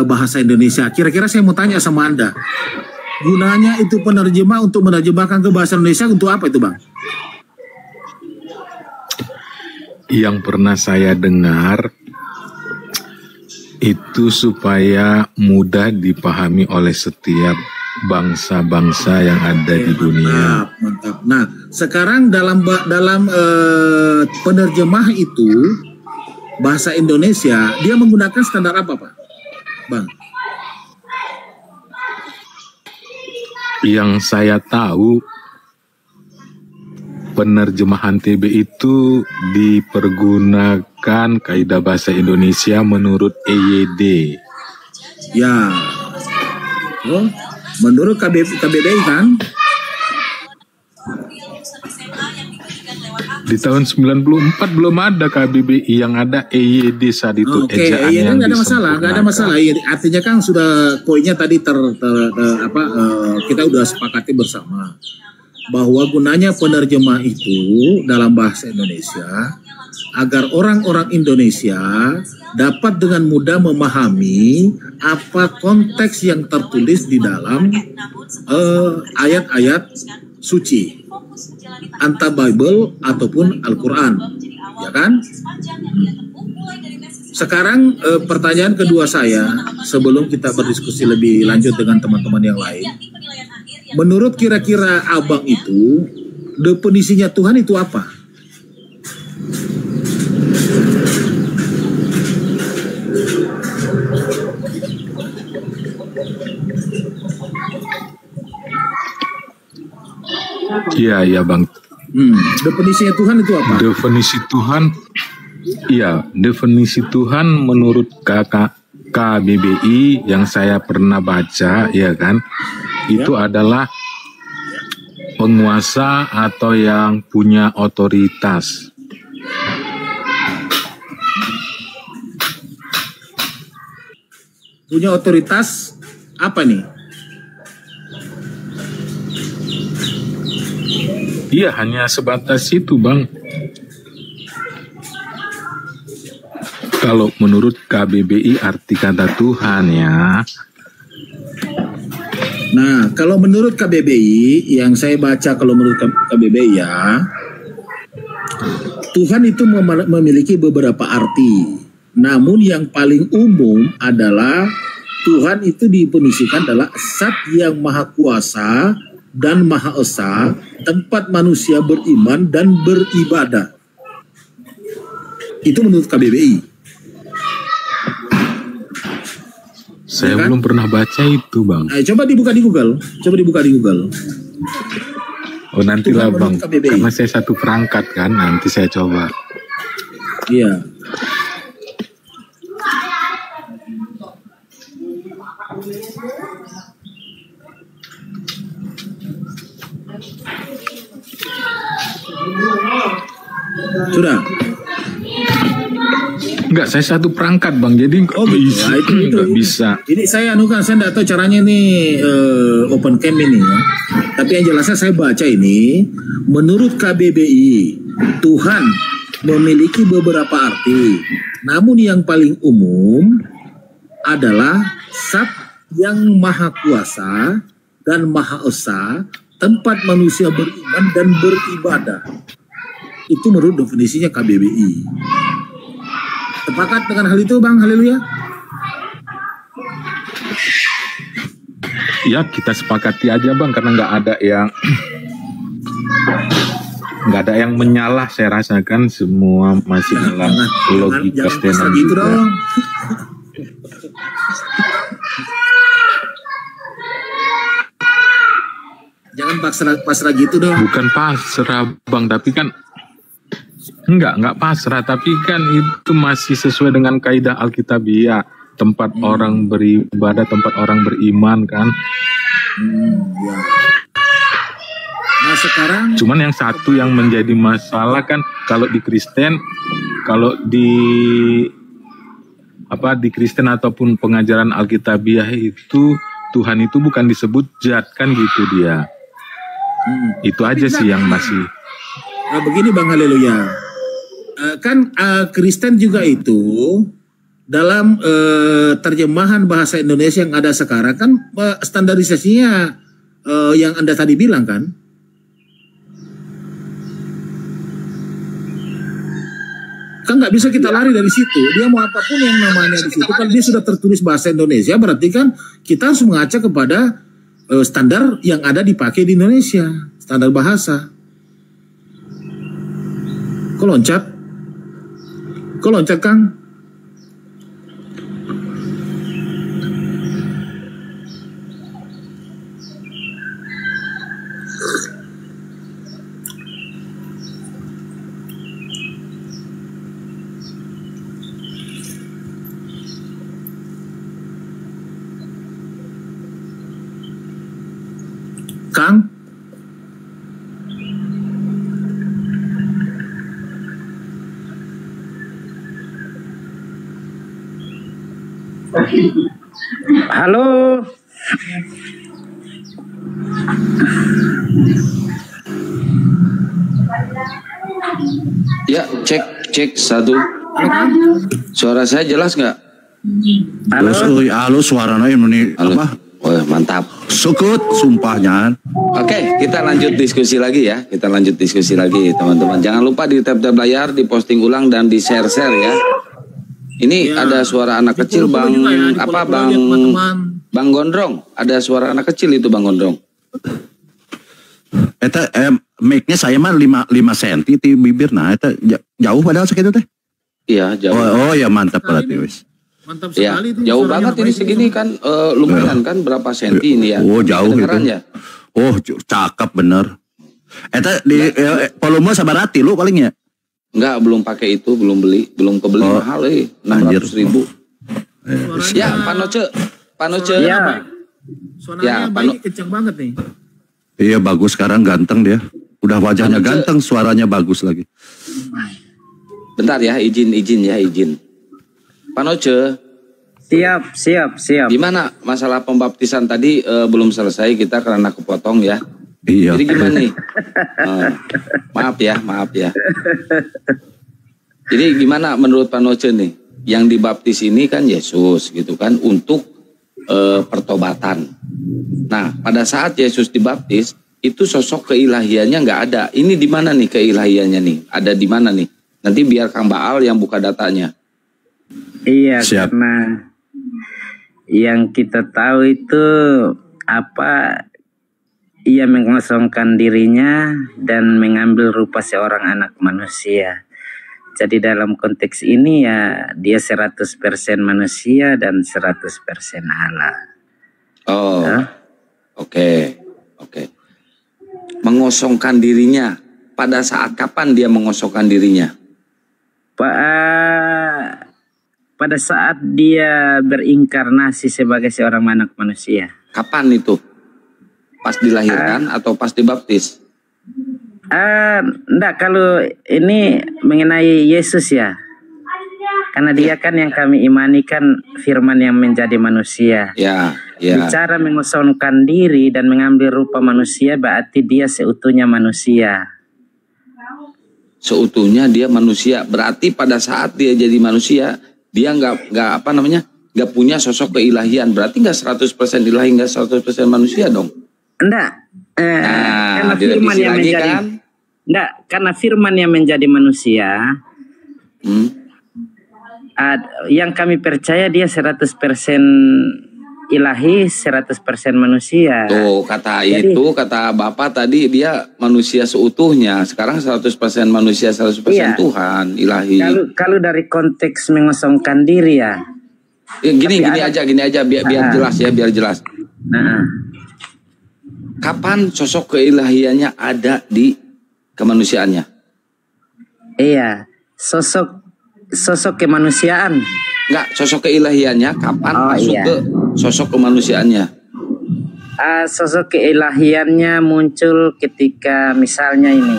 bahasa Indonesia. Kira-kira saya mau tanya sama Anda, gunanya itu penerjemah untuk menerjemahkan ke bahasa Indonesia untuk apa itu, Bang? yang pernah saya dengar itu supaya mudah dipahami oleh setiap bangsa-bangsa yang ada di dunia. Mantap. Nah, sekarang dalam penerjemah itu bahasa Indonesia dia menggunakan standar apa, Pak? Bang? Yang saya tahu penerjemahan TB itu dipergunakan kaidah bahasa Indonesia menurut EYD. Ya. Oh, menurut KBBI kan? Di tahun 94 belum ada KBBI, yang ada EYD saat itu. Oke, EYD nggak ada masalah, nggak ada masalah. Artinya kan sudah poinnya tadi kita udah sepakati bersama bahwa gunanya penerjemah itu dalam bahasa Indonesia agar orang-orang Indonesia dapat dengan mudah memahami apa konteks yang tertulis di dalam ayat-ayat suci, entah Bible ataupun Al-Quran, ya kan? Sekarang pertanyaan kedua saya sebelum kita berdiskusi lebih lanjut dengan teman-teman yang lain. Menurut kira-kira Abang itu, definisinya Tuhan itu apa? Iya Bang. Definisinya Tuhan itu apa? Definisi Tuhan menurut KBBI yang saya pernah baca, ya kan? Itu adalah penguasa atau yang punya otoritas. Punya otoritas apa nih? Iya, hanya sebatas itu, Bang. Kalau menurut KBBI arti kata Tuhan ya. Nah, kalau menurut KBBI, yang saya baca kalau menurut KBBI ya, Tuhan itu memiliki beberapa arti. Namun yang paling umum adalah Tuhan itu didefinisikan adalah Zat yang Maha Kuasa dan Maha Esa, tempat manusia beriman dan beribadah. Itu menurut KBBI. Saya belum pernah baca itu, Bang. Coba dibuka di Google. Oh, nantilah, Bang. Karena saya satu perangkat kan, nanti saya coba. Iya. Sudah. Enggak, saya satu perangkat, Bang. Jadi itu bisa. Ini saya saya enggak tahu caranya nih open cam ini ya. Tapi yang jelasnya saya baca ini, menurut KBBI, Tuhan memiliki beberapa arti. Namun yang paling umum adalah Zat yang Maha Kuasa dan Maha Esa, tempat manusia beriman dan beribadah. Itu menurut definisinya KBBI. Sepakat dengan hal itu, Bang? Haleluya. Ya, kita sepakati aja, Bang, karena nggak ada yang nggak ada yang menyalah, saya rasakan semua masih dalam logika Jangan pasrah Stenan gitu juga. dong. Jangan pasrah gitu dong. Bukan pasrah bang, tapi kan enggak pasrah, tapi kan itu masih sesuai dengan kaidah Alkitabiah, tempat orang beribadah, tempat orang beriman kan. Ya. Nah sekarang Cuman yang satu yang menjadi masalah kan, kalau di Kristen, kalau di Kristen ataupun pengajaran Alkitabiah itu Tuhan itu bukan disebut zat kan gitu dia. Itu aja sih yang masih. begini Bang Haleluya, kan Kristen juga itu dalam terjemahan bahasa Indonesia yang ada sekarang kan standarisasinya yang Anda tadi bilang kan. Kan nggak bisa kita lari dari situ. Dia mau apapun yang namanya di situ, kalau dia sudah tertulis bahasa Indonesia, berarti kan kita harus mengaca kepada standar yang ada dipakai di Indonesia, standar bahasa. Kok loncat? Kang? Kang? Halo. Ya, cek satu. Suara saya jelas nggak? Halo suaranya ini Halo. apa? Oh, mantap. Sukut sumpahnya. Oke, kita lanjut diskusi lagi ya. Kita lanjut diskusi lagi, teman-teman. Jangan lupa di tab-tab layar, diposting ulang dan di share-share ya. Ini Ya. ada suara anak kecil, Di-follow Bang. juga ya, di-follow Apa, juga Bang? ya, teman-teman. Bang Gondrong. Ada suara anak kecil itu, Bang Gondrong. Eta mic-nya saya mah 5 cm di bibir, nah eta jauh padahal segitu teh. Iya, jauh. Oh ya mantap Nah, berarti ini wis. mantap Ya, sekali. itu jauh suaranya banget ini baik segini itu. kan, lumayan kan berapa senti ini ya? Oh jauh itu. Kedengarannya. Oh cakep bener. Eta di volume sabarati lu palingnya. Enggak, belum pakai itu, belum beli, belum kebeli Oh, mahal 600.000. anjir. Ya, Panoce. Suaranya Ya. baik. Suaranya Ya, baik, kencang banget nih. Iya bagus, sekarang ganteng dia. Udah wajahnya Panoce. ganteng, suaranya bagus lagi. Bentar ya, izin. Panoce, Siap. gimana masalah pembaptisan tadi belum selesai kita karena kepotong ya. Iya. Jadi gimana nih? Maaf ya. Jadi gimana menurut Panoce nih? Yang dibaptis ini kan Yesus gitu kan untuk pertobatan. Nah, pada saat Yesus dibaptis itu sosok keilahiannya nggak ada. Ini di mana nih keilahiannya nih? Ada di mana nih? Nanti biar Kang Baal yang buka datanya. Iya, Siap. karena yang kita tahu itu ia mengosongkan dirinya dan mengambil rupa seorang anak manusia. Jadi dalam konteks ini ya dia 100% manusia dan 100% Allah. Oh, Ya. oke. Mengosongkan dirinya. Pada saat kapan dia mengosongkan dirinya? Pada saat dia berinkarnasi sebagai seorang anak manusia. Kapan itu? Pas dilahirkan atau pas dibaptis? Enggak, kalau ini mengenai Yesus ya. Karena dia kan yang kami imani kan firman yang menjadi manusia. Ya. Bicara mengosongkan diri dan mengambil rupa manusia berarti dia seutuhnya manusia. Seutuhnya dia manusia. Berarti pada saat dia jadi manusia, dia nggak punya sosok keilahian. Berarti nggak 100% ilahi, nggak 100% manusia dong. Enggak. Karena direvisi firman yang lagi menjadi kan? enggak, karena firman yang menjadi manusia. Yang kami percaya dia 100% ilahi 100% manusia. Tuh, kata Jadi- itu, kata Bapak tadi dia manusia seutuhnya. Sekarang 100% manusia, 100% Iya. Tuhan, ilahi. Kalau dari konteks mengosongkan diri ya. Gini tapi aja, biar jelas ya, biar jelas. Nah, Kapan sosok keilahiannya ada di kemanusiaannya? iya, sosok kemanusiaan. Enggak, sosok keilahiannya kapan Oh, masuk iya. ke sosok kemanusiaannya? Sosok keilahiannya muncul ketika misalnya ini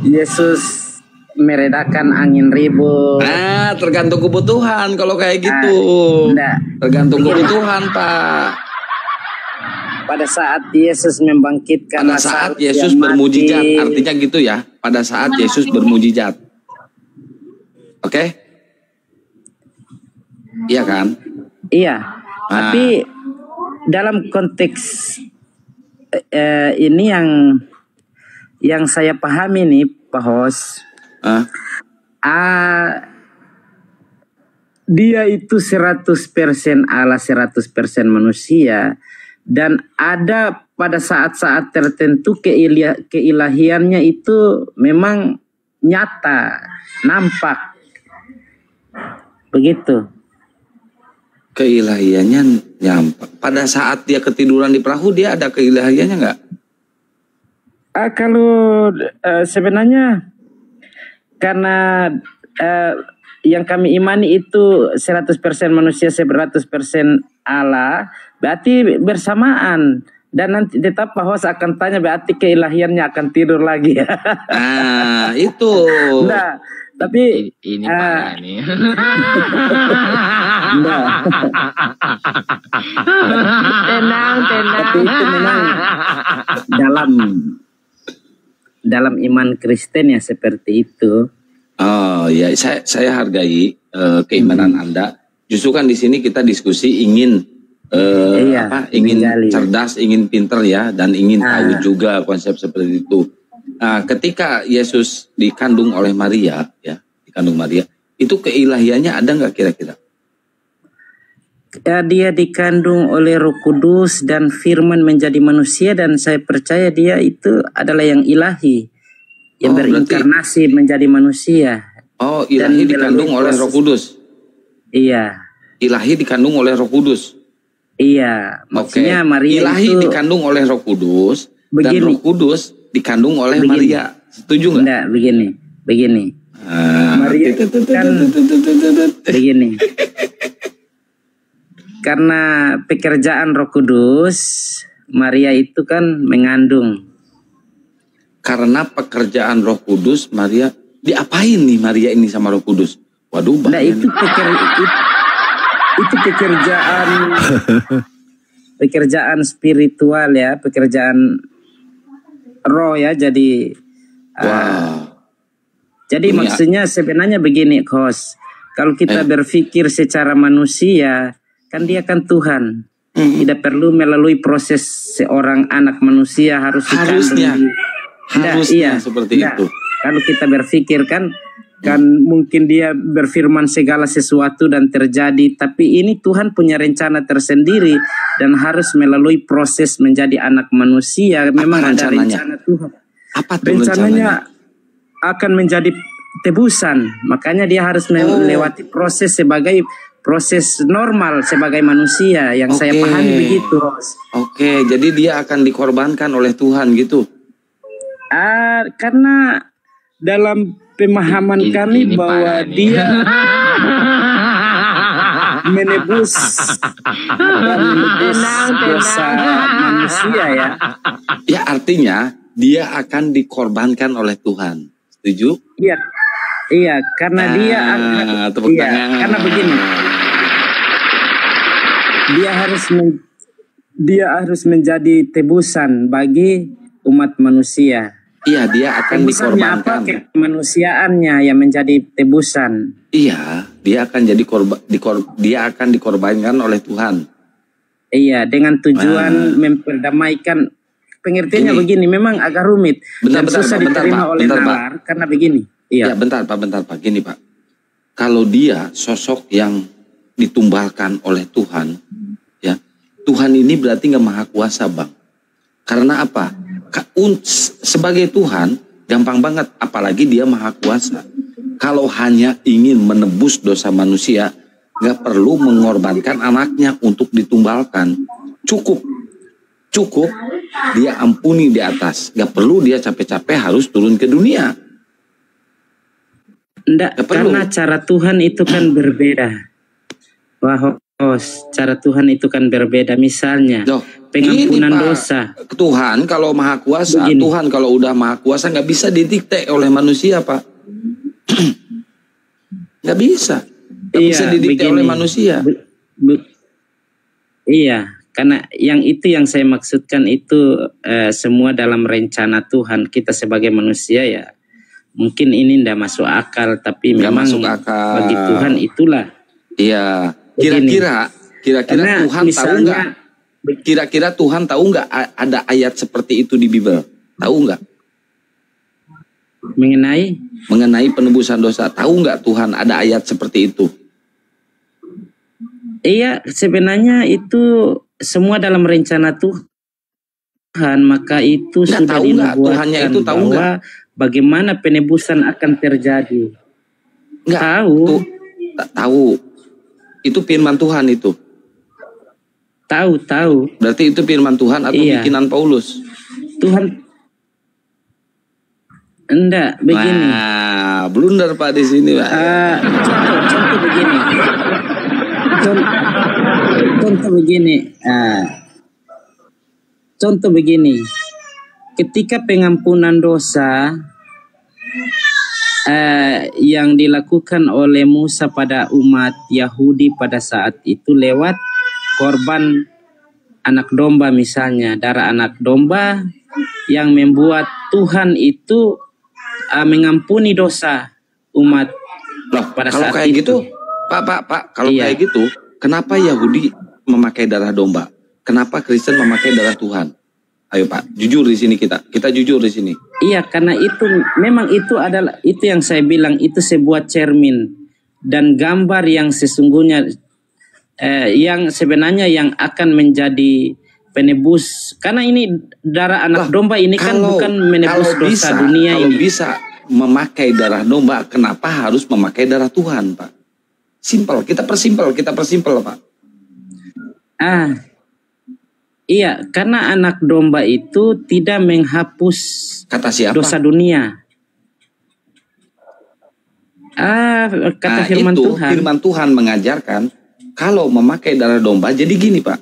Yesus meredakan angin ribut. Tergantung kebutuhan kalau kayak gitu. Enggak. Tergantung kebutuhan, Pak. Pada saat Yesus membangkitkan Pada saat Lazarus Yesus yang bermujizat, mati. artinya gitu ya. Pada saat Yesus bermujizat. Oke? Iya kan? Iya. Tapi dalam konteks ini yang saya pahami nih, Pak Hos. Dia itu 100% Allah, 100% manusia. Dan ada pada saat-saat tertentu keilahiannya itu memang nyata, nampak. Begitu. Keilahiannya nyampak. Pada saat dia ketiduran di perahu, dia ada keilahiannya nggak? Kalau sebenarnya karena yang kami imani itu 100% manusia, 100% Allah, berarti bersamaan. Dan nanti tetap Pak Hos akan tanya, berarti keilahiannya akan tidur lagi. Nah, itu. Nah, tapi ini parah nih. Tenang. Tapi itu memang dalam iman Kristen ya seperti itu. Oh ya, saya hargai keimanan Anda. Justru kan di sini kita diskusi ingin ingin cerdas, ingin pinter ya, dan ingin tahu juga konsep seperti itu. Nah, ketika Yesus dikandung oleh Maria, ya, dikandung Maria, itu keilahiannya ada nggak kira-kira? Dia dikandung oleh Roh Kudus dan Firman menjadi manusia, dan saya percaya dia itu adalah yang ilahi, yang berinkarnasi menjadi manusia. Oh, ilahi dikandung oleh Roh Kudus. Iya. Ilahi dikandung oleh Roh Kudus. Iya, maksudnya Maria ilahi itu dikandung oleh Roh Kudus dan Roh Kudus dikandung oleh Maria. Setuju nggak? Enggak, begini. Maria itu kan begini. Karena pekerjaan Roh Kudus, Maria itu kan mengandung. Karena pekerjaan Roh Kudus, Maria diapain nih Maria ini sama Roh Kudus? Waduh, nah, itu pekerjaan spiritual ya, pekerjaan roh ya. Jadi jadi maksudnya sebenarnya begini, Kos. Kalau kita berpikir secara manusia, kan dia kan Tuhan. Tidak perlu melalui proses seorang anak manusia harusnya seperti itu. Kalau kita berpikir kan mungkin dia berfirman segala sesuatu dan terjadi, tapi ini Tuhan punya rencana tersendiri dan harus melalui proses menjadi anak manusia. Memang ada rencana Tuhan. Apa tuh rencananya? Akan menjadi tebusan, makanya dia harus melewati proses sebagai proses normal sebagai manusia yang saya pahami begitu. Oke, jadi dia akan dikorbankan oleh Tuhan gitu. Karena dalam pemahaman kami bahwa dia menebus dosa manusia ya. Ya, artinya dia akan dikorbankan oleh Tuhan. Setuju? Iya, karena dia tepuk tangan. Karena begini. Dia harus menjadi tebusan bagi umat manusia. Iya, dia akan dikorbankan. Apa kemanusiaannya yang menjadi tebusan? Iya, dia akan jadi dia akan dikorbankan oleh Tuhan. Iya, dengan tujuan memperdamaikan. Pengertiannya begini, memang agak rumit dan susah diterima oleh nalar karena begini. Iya, bentar Pak. Gini Pak, kalau dia sosok yang ditumbalkan oleh Tuhan, ya, Tuhan ini berarti nggak maha kuasa, Bang. Karena apa? Sebagai Tuhan gampang banget, apalagi dia maha kuasa. Kalau hanya ingin menebus dosa manusia, nggak perlu mengorbankan anaknya untuk ditumbalkan. Cukup dia ampuni di atas. Nggak perlu dia capek-capek harus turun ke dunia. Enggak, karena cara Tuhan itu kan berbeda. Wah, cara Tuhan itu kan berbeda. Misalnya, pengampunan dosa. Tuhan kalau maha kuasa, begini. Tuhan kalau udah maha kuasa nggak bisa didikte oleh manusia, Pak. Nggak bisa. Nggak bisa didikte oleh manusia. Iya, karena yang itu yang saya maksudkan itu semua dalam rencana Tuhan. Kita sebagai manusia ya, mungkin ini tidak masuk akal, tapi nggak memang masuk akal. Bagi Tuhan itulah. Iya. Kira-kira Tuhan tahu nggak? Kira-kira Tuhan tahu nggak ada ayat seperti itu di Bible? Tahu nggak? Mengenai penebusan dosa. Tahu nggak Tuhan ada ayat seperti itu? Iya, sebenarnya itu semua dalam rencana Tuhan. Maka itu nggak, sudah dinubuatkan itu tahu bahwa bagaimana penebusan akan terjadi. Nggak tahu. Tahu. Itu firman Tuhan itu. Tahu. Berarti itu firman Tuhan atau bikinan Paulus? Tuhan. Enggak, begini. Nah, blunder Pak di sini, Pak. Contoh begini. Contoh begini. Ketika pengampunan dosa yang dilakukan oleh Musa pada umat Yahudi pada saat itu lewat korban anak domba, misalnya darah anak domba yang membuat Tuhan itu mengampuni dosa umat. Pada kalau saat kayak itu. Gitu, Pak, kalau kayak gitu, kenapa Yahudi memakai darah domba? Kenapa Kristen memakai darah Tuhan? Ayo Pak, jujur di sini kita jujur di sini. Iya, karena itu memang itu adalah itu yang saya bilang, itu sebuah cermin dan gambar yang sesungguhnya yang sebenarnya yang akan menjadi penebus. Karena ini darah anak domba ini kan bukan menebus dosa dunia kalau ini. Kalau bisa memakai darah domba, kenapa harus memakai darah Tuhan, Pak? Simpel, kita persimpel Pak. Iya, karena anak domba itu tidak menghapus kata siapa? Dosa dunia. Kata firman itu, Tuhan. Firman Tuhan mengajarkan kalau memakai darah domba, jadi gini Pak.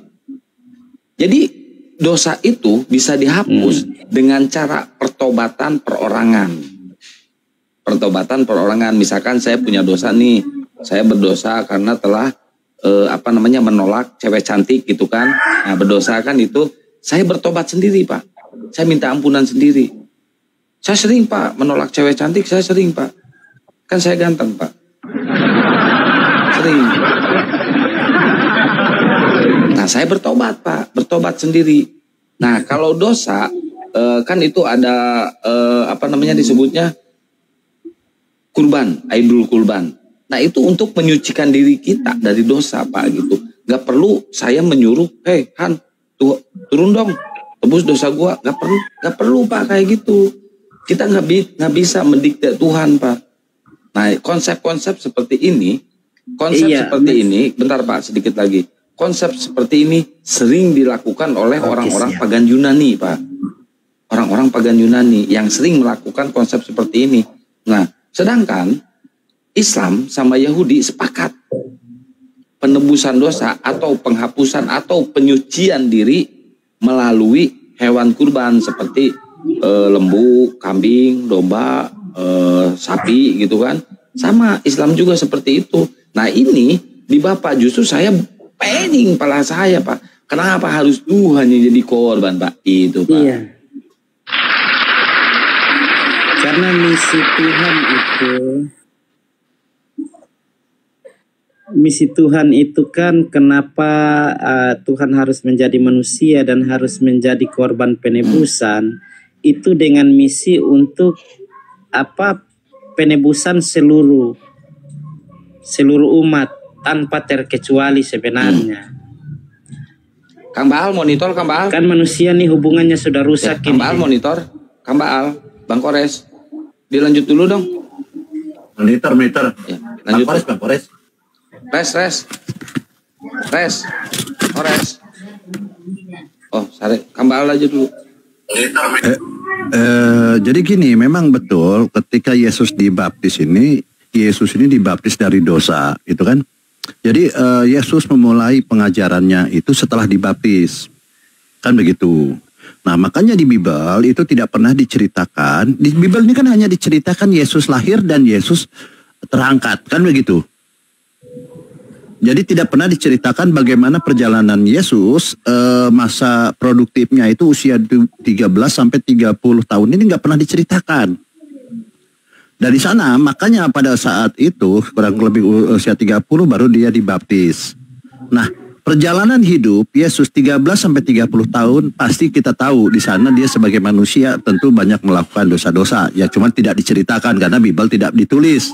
Jadi dosa itu bisa dihapus dengan cara pertobatan perorangan. Pertobatan perorangan, misalkan saya punya dosa nih, saya berdosa karena telah menolak cewek cantik gitu kan. Nah, berdosa kan itu, saya bertobat sendiri Pak. Saya minta ampunan sendiri. Saya sering Pak menolak cewek cantik, saya sering Pak. Kan saya ganteng Pak. Sering. Nah, saya bertobat Pak, bertobat sendiri. Nah, kalau dosa kan itu ada disebutnya kurban, idul kurban. Nah, itu untuk menyucikan diri kita dari dosa Pak gitu. Gak perlu saya menyuruh, "Hei Han, turun dong, tebus dosa gua." Gak perlu Pak kayak gitu. Kita nggak bisa mendikte Tuhan Pak. Nah, konsep-konsep seperti ini, bentar Pak, sedikit lagi. Konsep seperti ini sering dilakukan oleh orang-orang pagan Yunani Pak. Orang-orang pagan Yunani yang sering melakukan konsep seperti ini. Nah, sedangkan Islam sama Yahudi sepakat penebusan dosa atau penghapusan atau penyucian diri melalui hewan kurban seperti lembu, kambing, domba, sapi gitu kan. Sama Islam juga seperti itu. Nah, ini di Bapak justru saya pening kepala saya Pak. Kenapa harus Tuhan yang jadi korban Pak? Itu Pak. Iya. Karena misi Tuhan itu kan kenapa Tuhan harus menjadi manusia dan harus menjadi korban penebusan itu dengan misi untuk penebusan seluruh umat tanpa terkecuali sebenarnya. Kang Baal monitor, Kang Baal. Kan manusia nih hubungannya sudah rusak. Kang Baal monitor, Kang Baal, Bang Kores. Dilanjut dulu dong. Monitor. Ya, lanjut. Bang Kores. Res. Kores. Oh, sare. Kang Baal aja dulu. Jadi gini, memang betul ketika Yesus dibaptis ini dibaptis dari dosa, itu kan. Jadi Yesus memulai pengajarannya itu setelah dibaptis, kan begitu. Nah makanya di Bible itu tidak pernah diceritakan. Di Bible ini kan hanya diceritakan Yesus lahir dan Yesus terangkat, kan begitu. Jadi tidak pernah diceritakan bagaimana perjalanan Yesus masa produktifnya itu usia 13 sampai 30 tahun ini nggak pernah diceritakan. Dari sana makanya pada saat itu kurang lebih usia 30 baru dia dibaptis. Nah perjalanan hidup Yesus 13 sampai 30 tahun pasti kita tahu di sana dia sebagai manusia tentu banyak melakukan dosa-dosa. Ya cuma tidak diceritakan karena Bible tidak ditulis.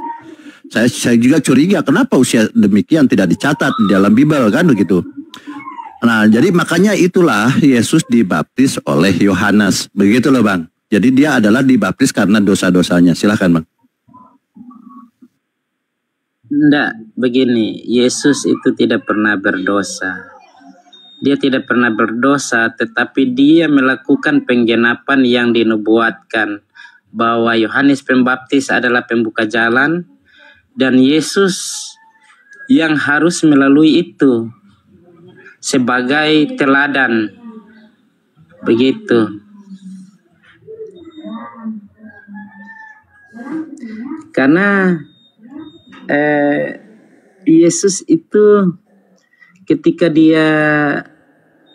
Saya juga curiga kenapa usia demikian tidak dicatat di dalam Bible kan begitu. Nah jadi makanya itulah Yesus dibaptis oleh Yohanes. Begitu loh Bang. Jadi dia adalah dibaptis karena dosa-dosanya. Silakan Bang. Enggak, begini. Yesus itu tidak pernah berdosa. Dia tidak pernah berdosa, tetapi dia melakukan penggenapan yang dinubuatkan. Bahwa Yohanes Pembaptis adalah pembuka jalan. Dan Yesus yang harus melalui itu sebagai teladan. Begitu. Karena Yesus itu ketika dia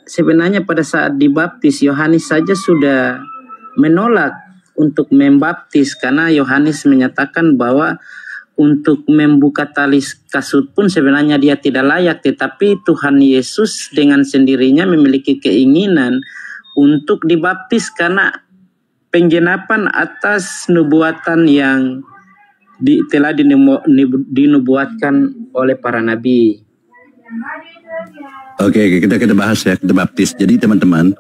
sebenarnya pada saat dibaptis Yohanes saja sudah menolak untuk membaptis karena Yohanes menyatakan bahwa untuk membuka tali kasut pun sebenarnya dia tidak layak, tetapi Tuhan Yesus dengan sendirinya memiliki keinginan untuk dibaptis karena penggenapan atas nubuatan yang telah dinubuatkan oleh para nabi. Oke, kita bahas ya, kita baptis. Jadi teman-teman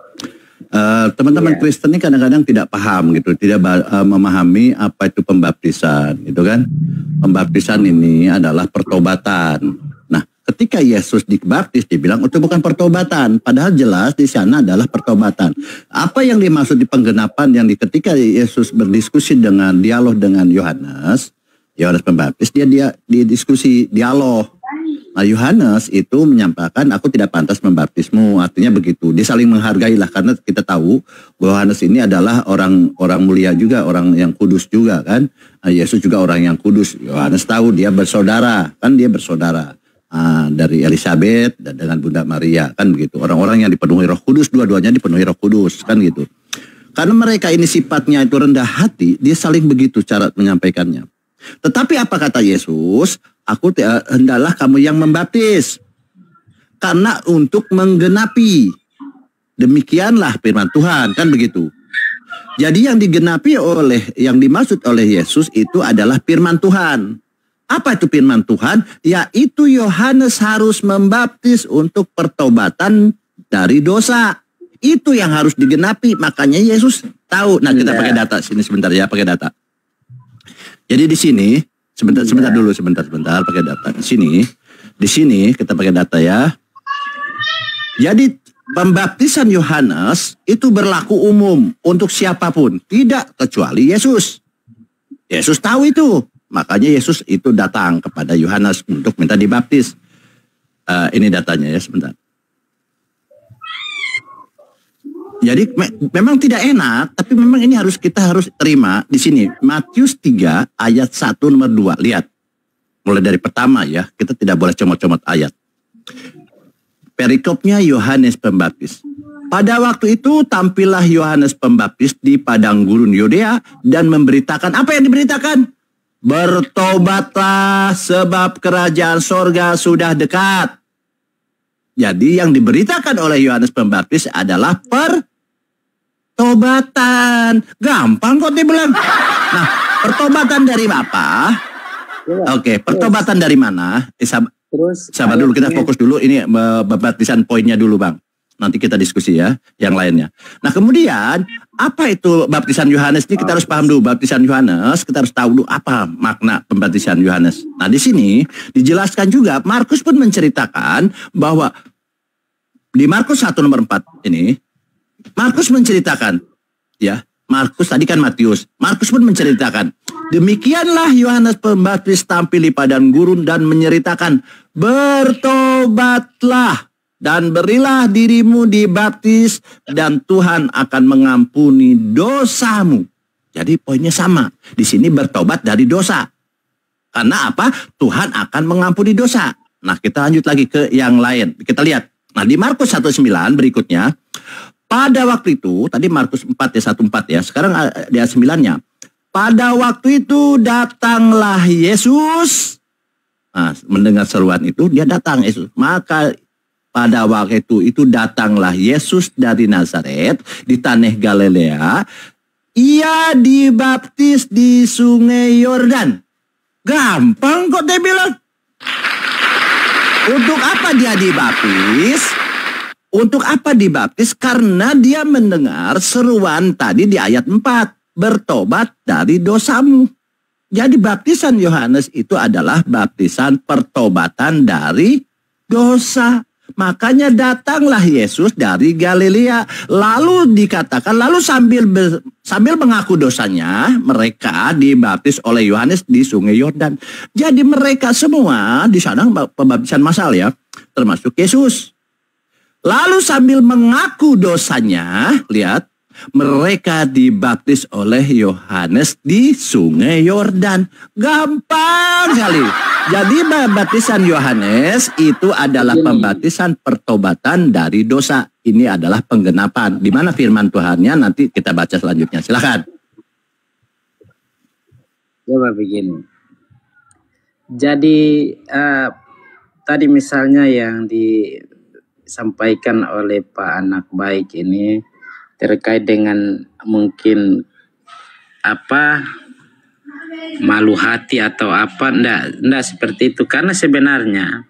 Kristen ini kadang-kadang tidak paham gitu, tidak memahami apa itu pembaptisan, gitu kan? Pembaptisan ini adalah pertobatan. Nah, ketika Yesus dibaptis dibilang itu bukan pertobatan, padahal jelas di sana adalah pertobatan. Apa yang dimaksud di penggenapan yang ketika Yesus berdiskusi dengan dialog dengan Yohanes Pembaptis, dia diskusi dialog. Nah, Yohanes itu menyampaikan aku tidak pantas membaptismu, artinya begitu. Dia saling menghargai lah karena kita tahu bahwa Yohanes ini adalah orang mulia juga, orang yang kudus juga kan. Nah, Yesus juga orang yang kudus. Yohanes tahu dia bersaudara, kan dia bersaudara dari Elizabeth dan dengan Bunda Maria kan begitu. Orang-orang yang dipenuhi Roh Kudus, dua-duanya dipenuhi Roh Kudus kan gitu. Karena mereka ini sifatnya itu rendah hati, dia saling begitu cara menyampaikannya. Tetapi apa kata Yesus? Aku hendaklah kamu yang membaptis. Karena untuk menggenapi. Demikianlah firman Tuhan. Kan begitu. Jadi yang dimaksud oleh Yesus itu adalah firman Tuhan. Apa itu firman Tuhan? Yaitu Yohanes harus membaptis untuk pertobatan dari dosa. Itu yang harus digenapi. Makanya Yesus tahu. Nah kita pakai data. Sini sebentar ya, pakai data. Jadi di sini sebentar pakai data. Di sini kita pakai data ya. Jadi pembaptisan Yohanes itu berlaku umum untuk siapapun, tidak kecuali Yesus. Yesus tahu itu, makanya Yesus itu datang kepada Yohanes untuk minta dibaptis. Ini datanya ya sebentar. Jadi memang tidak enak, tapi memang ini kita harus terima di sini. Matius 3 ayat 1 nomor 2. Lihat. Mulai dari pertama ya, kita tidak boleh comot-comot ayat. Perikopnya Yohanes Pembaptis. Pada waktu itu tampillah Yohanes Pembaptis di padang gurun Yudea dan memberitakan, apa yang diberitakan? Bertobatlah sebab kerajaan sorga sudah dekat. Jadi yang diberitakan oleh Yohanes Pembaptis adalah pertobatan. Gampang kok dibilang. Nah, pertobatan dari apa? Oke, pertobatan dari mana? Sabar dulu, kita fokus dulu. Ini pembaptisan poinnya dulu Bang. Nanti kita diskusi ya, yang lainnya. Nah kemudian, apa itu baptisan Yohanes? Ini kita harus paham dulu, baptisan Yohanes, kita harus tahu dulu apa makna pembaptisan Yohanes. Nah di sini dijelaskan juga, Markus pun menceritakan bahwa di Markus 1 nomor 4 ini, Markus menceritakan, ya, Markus tadi kan Matius, Markus pun menceritakan, demikianlah Yohanes Pembaptis tampil di padang gurun dan menyeritakan, bertobatlah dan berilah dirimu dibaptis dan Tuhan akan mengampuni dosamu. Jadi poinnya sama. Di sini bertobat dari dosa. Karena apa? Tuhan akan mengampuni dosa. Nah kita lanjut lagi ke yang lain. Kita lihat. Nah di Markus 1:9 berikutnya. Pada waktu itu, tadi Markus 4 ya 1:4 ya. Sekarang di ayat 9-nya. Pada waktu itu datanglah Yesus. Nah, mendengar seruan itu dia datang Yesus. Maka pada waktu itu datanglah Yesus dari Nazaret di tanah Galilea. Ia dibaptis di sungai Yordan. Gampang kok dia bilang. Untuk apa dia dibaptis? Untuk apa dibaptis? Karena dia mendengar seruan tadi di ayat 4. Bertobat dari dosamu. Jadi baptisan Yohanes itu adalah baptisan pertobatan dari dosa. Makanya datanglah Yesus dari Galilea. Lalu dikatakan, lalu sambil mengaku dosanya, mereka dibaptis oleh Yohanes di sungai Yordan. Jadi mereka semua di sana pembaptisan massal ya, termasuk Yesus. Lalu sambil mengaku dosanya, lihat, mereka dibaptis oleh Yohanes di sungai Yordan. Gampang sekali. Jadi baptisan Yohanes itu adalah pembaptisan pertobatan dari dosa. Ini adalah penggenapan. Di mana firman Tuhannya nanti kita baca selanjutnya. Silakan. Coba begini. Jadi tadi misalnya yang disampaikan oleh Pak Anak Baik ini terkait dengan mungkin apa malu hati atau apa, enggak seperti itu, karena sebenarnya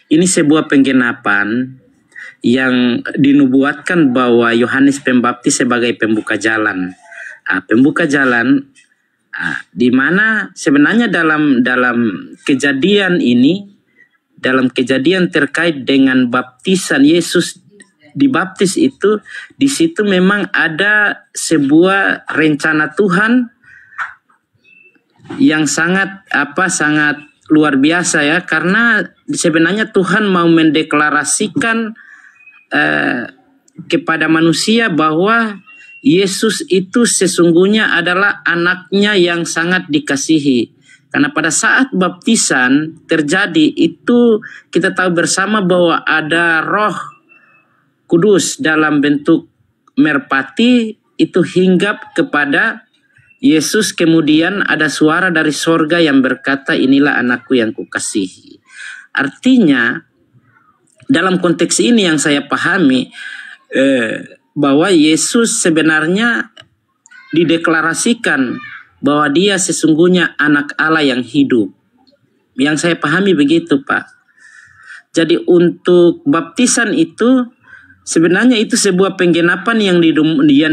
ini sebuah penggenapan yang dinubuatkan bahwa Yohanes Pembaptis sebagai pembuka jalan. Pembuka jalan di mana sebenarnya dalam kejadian ini, dalam kejadian terkait dengan baptisan Yesus dibaptis itu, di situ memang ada sebuah rencana Tuhan yang sangat luar biasa ya, karena sebenarnya Tuhan mau mendeklarasikan kepada manusia bahwa Yesus itu sesungguhnya adalah anaknya yang sangat dikasihi. Karena pada saat baptisan terjadi itu, kita tahu bersama bahwa ada Roh Kudus dalam bentuk merpati itu hinggap kepada Yesus. Kemudian ada suara dari sorga yang berkata, inilah anakku yang kukasihi. Artinya dalam konteks ini yang saya pahami bahwa Yesus sebenarnya dideklarasikan bahwa dia sesungguhnya anak Allah yang hidup. Yang saya pahami begitu, Pak. Jadi untuk baptisan itu sebenarnya itu sebuah penggenapan yang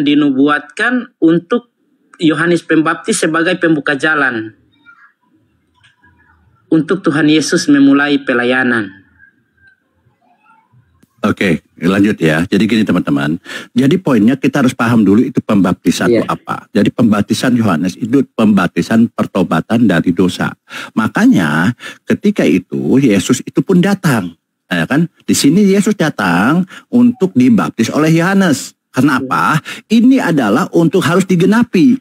dinubuatkan untuk Yohanes Pembaptis sebagai pembuka jalan untuk Tuhan Yesus memulai pelayanan. Oke, lanjut ya. Jadi gini teman-teman. Jadi poinnya kita harus paham dulu itu pembaptisan itu apa. Jadi pembaptisan Yohanes itu pembaptisan pertobatan dari dosa. Makanya ketika itu Yesus itu pun datang. Ya kan? Di sini Yesus datang untuk dibaptis oleh Yohanes. Karena apa? Ini adalah untuk harus digenapi.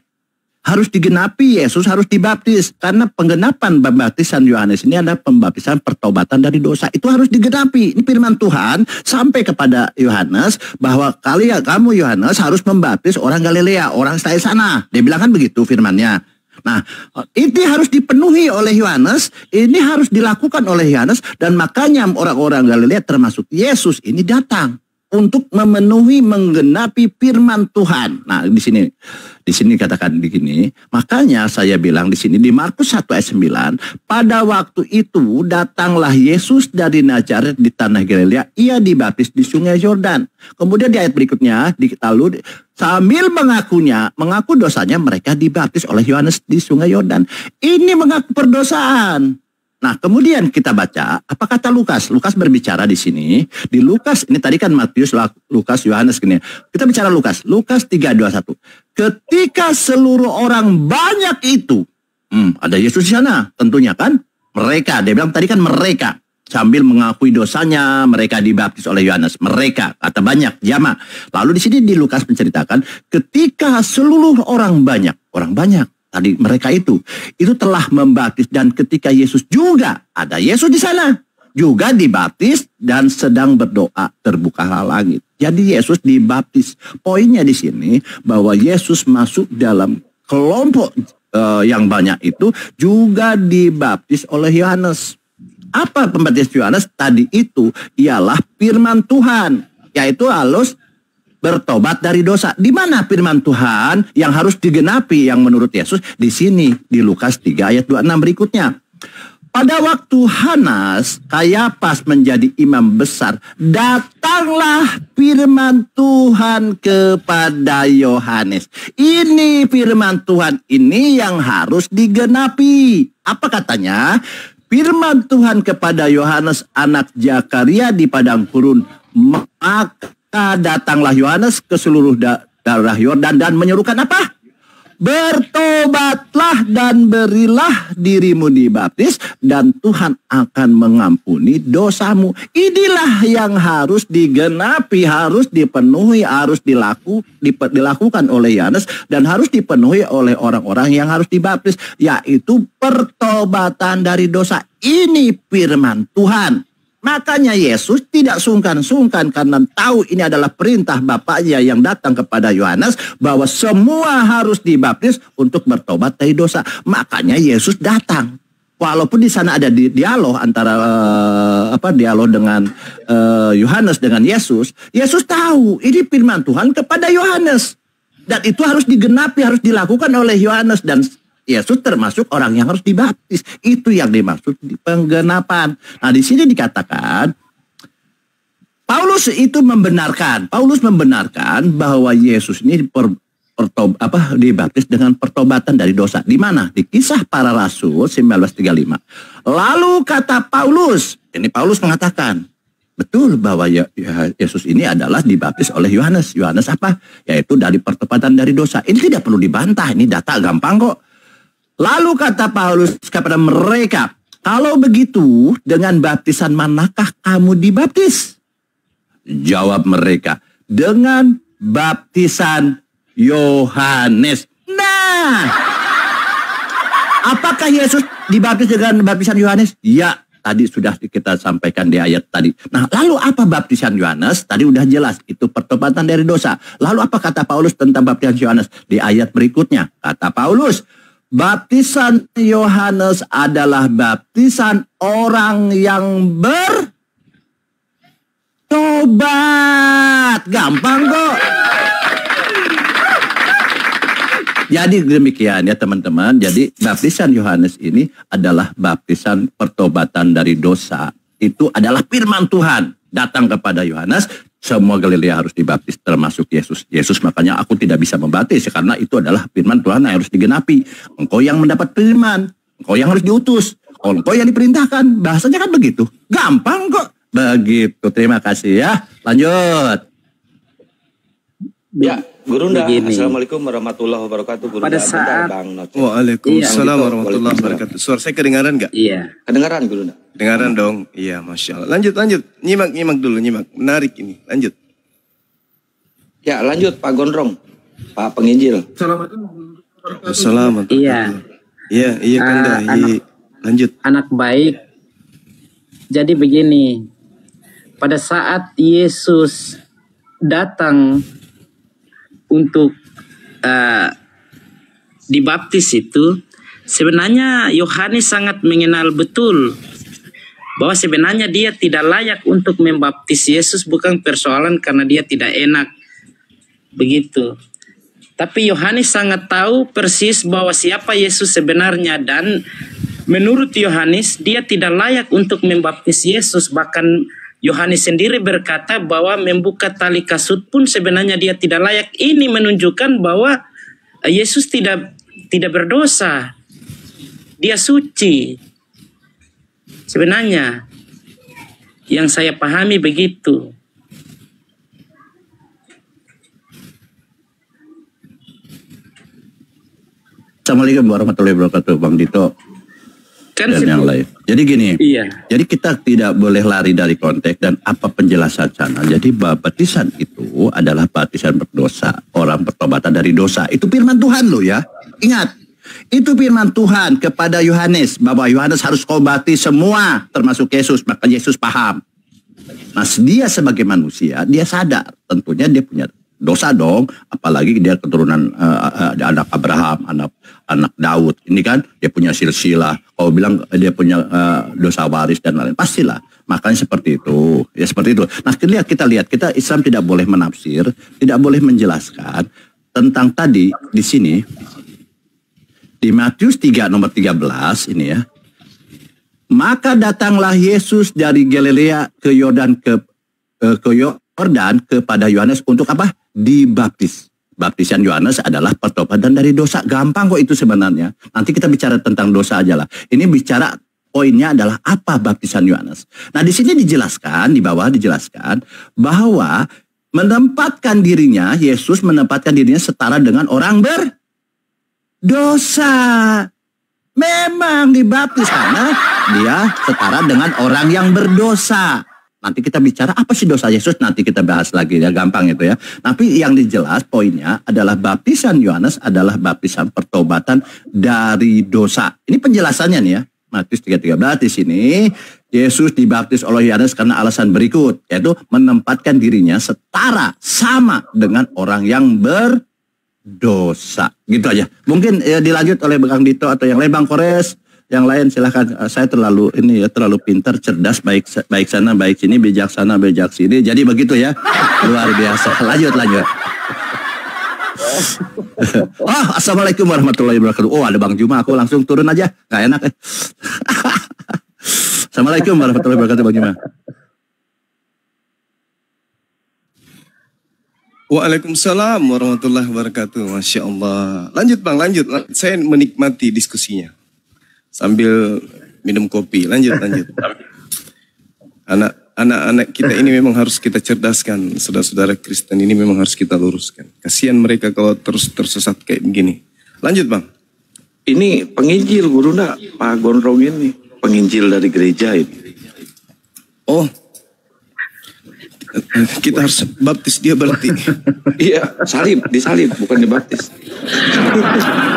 Harus digenapi, Yesus harus dibaptis. Karena penggenapan pembaptisan Yohanes ini adalah pembaptisan pertobatan dari dosa. Itu harus digenapi. Ini firman Tuhan sampai kepada Yohanes bahwa kamu Yohanes harus membaptis orang Galilea, orang dari sana. Dia bilang kan begitu firmannya. Nah, ini harus dipenuhi oleh Yohanes, ini harus dilakukan oleh Yohanes, dan makanya orang-orang Galilea termasuk Yesus ini datang. untuk memenuhi menggenapi firman Tuhan. Nah, di sini katakan begini. Makanya saya bilang di sini di Markus 1 ayat 9, pada waktu itu datanglah Yesus dari Nazaret di tanah Galilea, ia dibaptis di Sungai Yordan. Kemudian di ayat berikutnya lalu sambil mengaku dosanya, mereka dibaptis oleh Yohanes di Sungai Yordan. Ini mengaku perdosaan. Nah, kemudian kita baca apa kata Lukas. Lukas berbicara di sini. Di Lukas ini tadi kan Matius, Lukas, Yohanes gini. Kita bicara Lukas. Lukas 3:21. Ketika seluruh orang banyak itu, ada Yesus di sana, tentunya kan? Mereka, dia bilang tadi kan mereka. Sambil mengakui dosanya, mereka dibaptis oleh Yohanes. Mereka, kata banyak, jama. Lalu di sini di Lukas menceritakan ketika seluruh orang banyak. Tadi mereka itu telah membaptis, dan ketika Yesus juga ada Yesus di sana juga dibaptis dan sedang berdoa, terbukalah langit. Jadi Yesus dibaptis. Poinnya di sini bahwa Yesus masuk dalam kelompok yang banyak itu juga dibaptis oleh Yohanes. Apa pembaptisan Yohanes tadi itu? Ialah firman Tuhan, yaitu harus bertobat dari dosa. Di mana firman Tuhan yang harus digenapi yang menurut Yesus? Di sini di Lukas 3 ayat 26 berikutnya. Pada waktu Hanas Kayapas menjadi imam besar, datanglah firman Tuhan kepada Yohanes. Ini firman Tuhan ini yang harus digenapi. Apa katanya? Firman Tuhan kepada Yohanes anak Zakaria di padang gurun. Maka datanglah Yohanes ke seluruh daerah Yordan dan menyerukan apa? Bertobatlah dan berilah dirimu dibaptis dan Tuhan akan mengampuni dosamu. Inilah yang harus digenapi, harus dipenuhi, harus dilakukan oleh Yohanes dan harus dipenuhi oleh orang-orang yang harus dibaptis, yaitu pertobatan dari dosa. Ini firman Tuhan. Makanya Yesus tidak sungkan-sungkan karena tahu ini adalah perintah Bapaknya yang datang kepada Yohanes bahwa semua harus dibaptis untuk bertobat dari dosa. Makanya Yesus datang. Walaupun di sana ada dialog antara dialog dengan Yohanes dengan Yesus, Yesus tahu ini firman Tuhan kepada Yohanes dan itu harus digenapi, harus dilakukan oleh Yohanes, dan Yesus termasuk orang yang harus dibaptis. Itu yang dimaksud di penggenapan. Nah, di sini dikatakan Paulus membenarkan bahwa Yesus ini dibaptis dengan pertobatan dari dosa. Di mana? Di Kisah Para Rasul 19:35. Lalu kata Paulus, ini Paulus mengatakan, betul bahwa Yesus ini adalah dibaptis oleh Yohanes. Yohanes apa? Yaitu dari pertobatan dari dosa. Ini tidak perlu dibantah, ini data gampang kok. Lalu kata Paulus kepada mereka, kalau begitu dengan baptisan manakah kamu dibaptis? Jawab mereka, dengan baptisan Yohanes. Nah, apakah Yesus dibaptis dengan baptisan Yohanes? Ya, tadi sudah kita sampaikan di ayat tadi. Nah, lalu apa baptisan Yohanes? Tadi udah jelas, itu pertobatan dari dosa. Lalu apa kata Paulus tentang baptisan Yohanes? Di ayat berikutnya, kata Paulus, baptisan Yohanes adalah baptisan orang yang bertobat. Gampang kok. Jadi demikian ya teman-teman. Jadi baptisan Yohanes ini adalah baptisan pertobatan dari dosa. Itu adalah firman Tuhan datang kepada Yohanes. Semua Galilea harus dibaptis, termasuk Yesus. Yesus makanya aku tidak bisa membaptis karena itu adalah firman Tuhan yang harus digenapi. Engkau yang mendapat firman, engkau yang harus diutus, engkau yang diperintahkan. Bahasanya kan begitu. Gampang kok. Begitu. Terima kasih ya. Lanjut. Ya, Gurunda. Begini. Assalamualaikum warahmatullahi wabarakatuh. Gurunda. Pada saat Waalaikumsalam warahmatullahi wabarakatuh. Suara saya kedengaran nggak? Iya. Kedengaran Gurunda? Kedengaran dong. Iya, Masya Allah. Lanjut. Nyimak dulu. Menarik ini. Lanjut. Ya, lanjut Pak Gondrong. Pak Penginjil. Assalamualaikum. Iya. Iya Kanda. Lanjut. Anak baik. Jadi begini. Pada saat Yesus datang untuk dibaptis itu, sebenarnya Yohanes sangat mengenal betul bahwa sebenarnya dia tidak layak untuk membaptis Yesus, bukan persoalan karena dia tidak enak. Begitu. Tapi Yohanes sangat tahu persis bahwa siapa Yesus sebenarnya, dan menurut Yohanes dia tidak layak untuk membaptis Yesus. Bahkan Yohanes sendiri berkata bahwa membuka tali kasut pun sebenarnya dia tidak layak. Ini menunjukkan bahwa Yesus tidak berdosa. Dia suci. Sebenarnya yang saya pahami begitu. Assalamualaikum warahmatullahi wabarakatuh, Bang Dito Kan dan yang lain. Jadi gini, Iya. jadi kita tidak boleh lari dari konteks dan apa penjelasan sana. Jadi baptisan itu adalah baptisan berdosa, orang bertobatan dari dosa. Itu firman Tuhan loh ya. Ingat, itu firman Tuhan kepada Yohanes bahwa Yohanes harus kau baptis semua termasuk Yesus. Maka Yesus paham. Nah, dia sebagai manusia dia sadar tentunya dia punya dosa dong, apalagi dia keturunan anak Abraham, anak Daud. Ini kan dia punya silsilah. Kalau bilang dia punya dosa waris dan lain-lain, pastilah. Makanya seperti itu, ya seperti itu. Nah, kita lihat kita Islam tidak boleh menafsir, tidak boleh menjelaskan tentang tadi di sini di Matius 3 nomor 13 ini ya. Maka datanglah Yesus dari Galilea ke Yordan kepada Yohanes untuk apa? Dibaptis. Baptisan Yohanes adalah pertobatan dari dosa. Gampang kok itu sebenarnya. Nanti kita bicara tentang dosa aja lah. Ini bicara poinnya adalah apa baptisan Yohanes. Nah, di sini dijelaskan, di bawah dijelaskan bahwa Yesus menempatkan dirinya setara dengan orang berdosa. Memang dibaptis karena dia setara dengan orang yang berdosa. Nanti kita bicara apa sih dosa Yesus, nanti kita bahas lagi ya, gampang itu ya. Tapi yang dijelas poinnya adalah baptisan Yohanes adalah baptisan pertobatan dari dosa. Ini penjelasannya nih ya. Matius 3:13 di sini Yesus dibaptis oleh Yohanes karena alasan berikut, yaitu menempatkan dirinya setara sama dengan orang yang berdosa. Gitu aja. Mungkin ya, dilanjut oleh Bang Dito atau yang lain, Bang Kores. Yang lain silahkan. Saya terlalu pintar, cerdas, baik sana, baik sini, bijaksana, bijak sini. Jadi begitu ya, luar biasa. Lanjut. Assalamualaikum warahmatullahi wabarakatuh. Oh, ada Bang Juma, aku langsung turun aja, nggak enak. Assalamualaikum warahmatullahi wabarakatuh, Bang Juma. Waalaikumsalam warahmatullahi wabarakatuh. Masya Allah. Lanjut Bang, lanjut. Saya menikmati diskusinya sambil minum kopi. Lanjut. Anak-anak kita ini memang harus kita cerdaskan. Saudara-saudara Kristen ini memang harus kita luruskan. Kasihan mereka kalau terus tersesat kayak begini. Lanjut Bang. Ini penginjil guruna Pak Gondrong ini, penginjil dari gereja ini. Oh, kita harus baptis dia berarti. Iya, disalib, bukan dibaptis.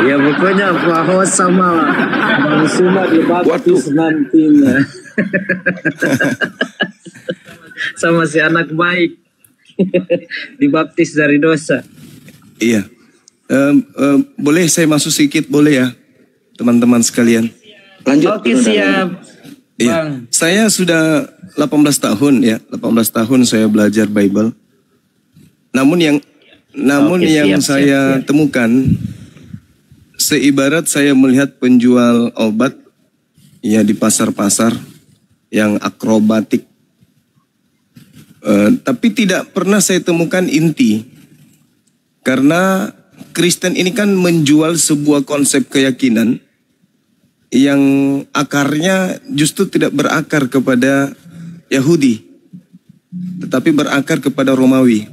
Ya pokoknya bahwa sama Bang Suma dibaptis nantinya. Sama si anak baik. Dibaptis dari dosa. Iya. Boleh saya masuk sedikit, boleh ya teman-teman sekalian? Lanjut. Oke, siap. Iya. Bang. Saya sudah 18 tahun ya. 18 tahun saya belajar Bible. Namun yang saya temukan, seibarat saya melihat penjual obat ya di pasar-pasar yang akrobatik. Tapi tidak pernah saya temukan inti. Karena Kristen ini kan menjual sebuah konsep keyakinan yang akarnya justru tidak berakar kepada Yahudi, tetapi berakar kepada Romawi.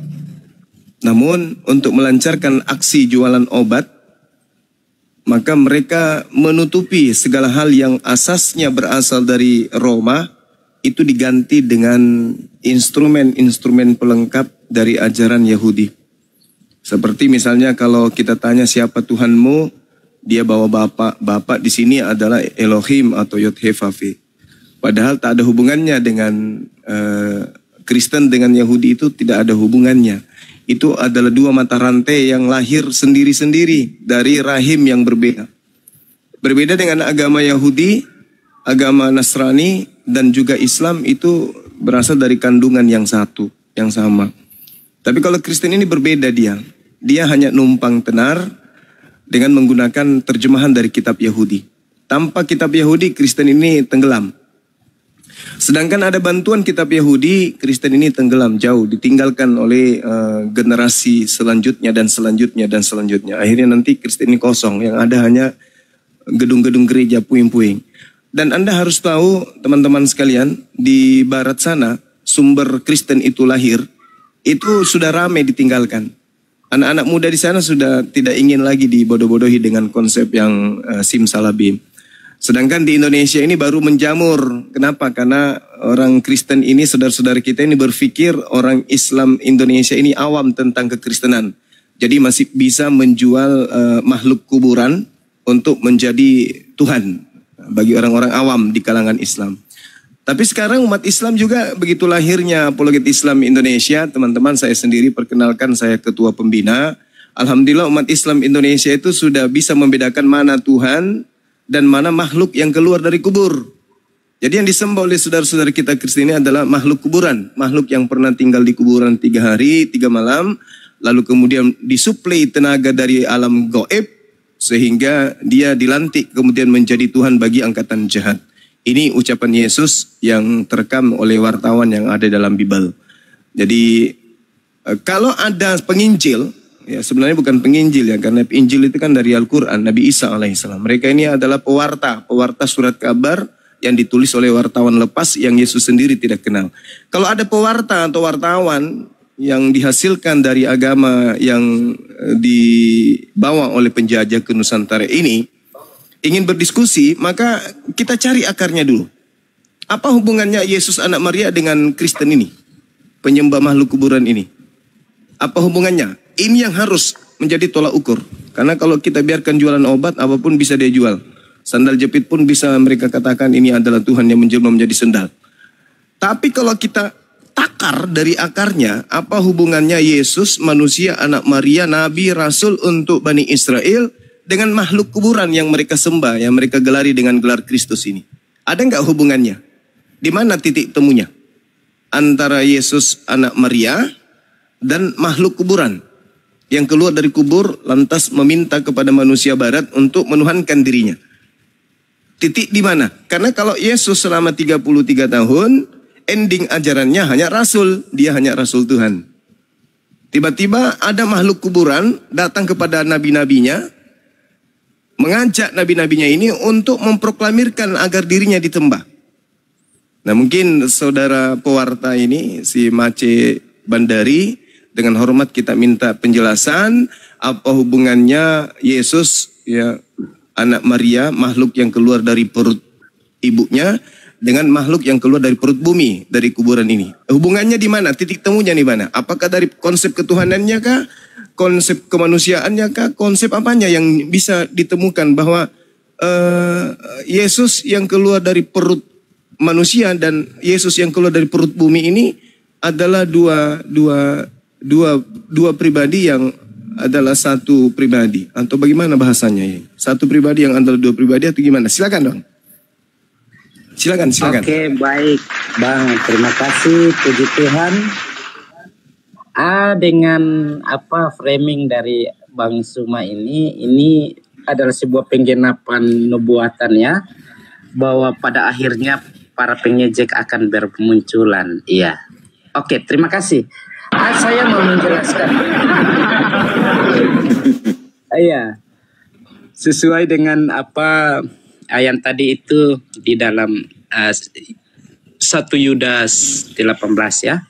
Namun untuk melancarkan aksi jualan obat, maka mereka menutupi segala hal yang asasnya berasal dari Roma, itu diganti dengan instrumen-instrumen pelengkap dari ajaran Yahudi. Seperti misalnya kalau kita tanya siapa Tuhanmu, dia bawa bapak di sini adalah Elohim atau Yod-Heh-Vav-He. Padahal tak ada hubungannya dengan Kristen dengan Yahudi, itu tidak ada hubungannya. Itu adalah dua mata rantai yang lahir sendiri-sendiri dari rahim yang berbeda. Berbeda dengan agama Yahudi, agama Nasrani dan juga Islam itu berasal dari kandungan yang satu, yang sama. Tapi kalau Kristen ini berbeda dia. Dia hanya numpang tenar dengan menggunakan terjemahan dari kitab Yahudi. Tanpa kitab Yahudi, Kristen ini tenggelam. Sedangkan ada bantuan kitab Yahudi, Kristen ini tenggelam jauh, ditinggalkan oleh generasi selanjutnya dan selanjutnya dan selanjutnya. Akhirnya nanti Kristen ini kosong, yang ada hanya gedung-gedung gereja puing-puing. Dan Anda harus tahu, teman-teman sekalian, di barat sana, sumber Kristen itu lahir, itu sudah ramai ditinggalkan. Anak-anak muda di sana sudah tidak ingin lagi dibodoh-bodohi dengan konsep yang simsalabim. Sedangkan di Indonesia ini baru menjamur. Kenapa? Karena orang Kristen ini, saudara-saudara kita ini berpikir orang Islam Indonesia ini awam tentang kekristenan. Jadi masih bisa menjual makhluk kuburan untuk menjadi Tuhan bagi orang-orang awam di kalangan Islam. Tapi sekarang umat Islam juga begitu lahirnya Apologet Islam Indonesia. Teman-teman, saya sendiri perkenalkan, saya ketua pembina. Alhamdulillah umat Islam Indonesia itu sudah bisa membedakan mana Tuhan dan mana makhluk yang keluar dari kubur. Jadi yang disembah oleh saudara-saudara kita Kristen ini adalah makhluk kuburan. Makhluk yang pernah tinggal di kuburan 3 hari, 3 malam. Lalu kemudian disuplai tenaga dari alam gaib. Sehingga dia dilantik kemudian menjadi Tuhan bagi angkatan jahat. Ini ucapan Yesus yang terekam oleh wartawan yang ada dalam Bible. Jadi kalau ada penginjil, ya sebenarnya bukan penginjil ya, karena Injil itu kan dari Al-Quran, Nabi Isa alaihissalam. Mereka ini adalah pewarta surat kabar yang ditulis oleh wartawan lepas yang Yesus sendiri tidak kenal. Kalau ada pewarta atau wartawan yang dihasilkan dari agama yang dibawa oleh penjajah ke Nusantara ini, ingin berdiskusi, maka kita cari akarnya dulu. Apa hubungannya Yesus anak Maria dengan Kristen ini? Penyembah makhluk kuburan ini. Apa hubungannya? Ini yang harus menjadi tolak ukur. Karena kalau kita biarkan jualan obat, apapun bisa dia jual. Sandal jepit pun bisa mereka katakan ini adalah Tuhan yang menjelma menjadi sandal. Tapi kalau kita takar dari akarnya, apa hubungannya Yesus, manusia, anak Maria, Nabi, Rasul untuk Bani Israel dengan makhluk kuburan yang mereka sembah, yang mereka gelari dengan gelar Kristus ini? Ada nggak hubungannya? Di mana titik temunya? Antara Yesus, anak Maria, dan makhluk kuburan yang keluar dari kubur lantas meminta kepada manusia barat untuk menuhankan dirinya. Titik di mana? Karena kalau Yesus selama 33 tahun, ending ajarannya hanya rasul, dia hanya rasul Tuhan. Tiba-tiba ada makhluk kuburan datang kepada nabi-nabinya, mengajak nabi-nabinya ini untuk memproklamirkan agar dirinya ditembah. Nah mungkin saudara pewarta ini, si Mace Bandari, dengan hormat kita minta penjelasan apa hubungannya Yesus, ya anak Maria, makhluk yang keluar dari perut ibunya, dengan makhluk yang keluar dari perut bumi, dari kuburan ini. Hubungannya di mana? Titik temunya di mana? Apakah dari konsep ketuhanannya kah? Konsep kemanusiaannya kah? Konsep apanya yang bisa ditemukan bahwa Yesus yang keluar dari perut manusia dan Yesus yang keluar dari perut bumi ini adalah dua pribadi yang adalah satu pribadi, atau bagaimana bahasanya ya? Satu pribadi yang adalah dua pribadi atau gimana? Silakan dong. Silakan. Oke, baik Bang, terima kasih, puji Tuhan. Dengan framing dari Bang Suma ini adalah sebuah penggenapan nubuatan ya, bahwa pada akhirnya para pengejek akan bermunculan. Iya. Oke, terima kasih. Saya mau menjelaskan. Iya. Sesuai dengan apa ayat tadi itu di dalam 1 Yudas 18 ya.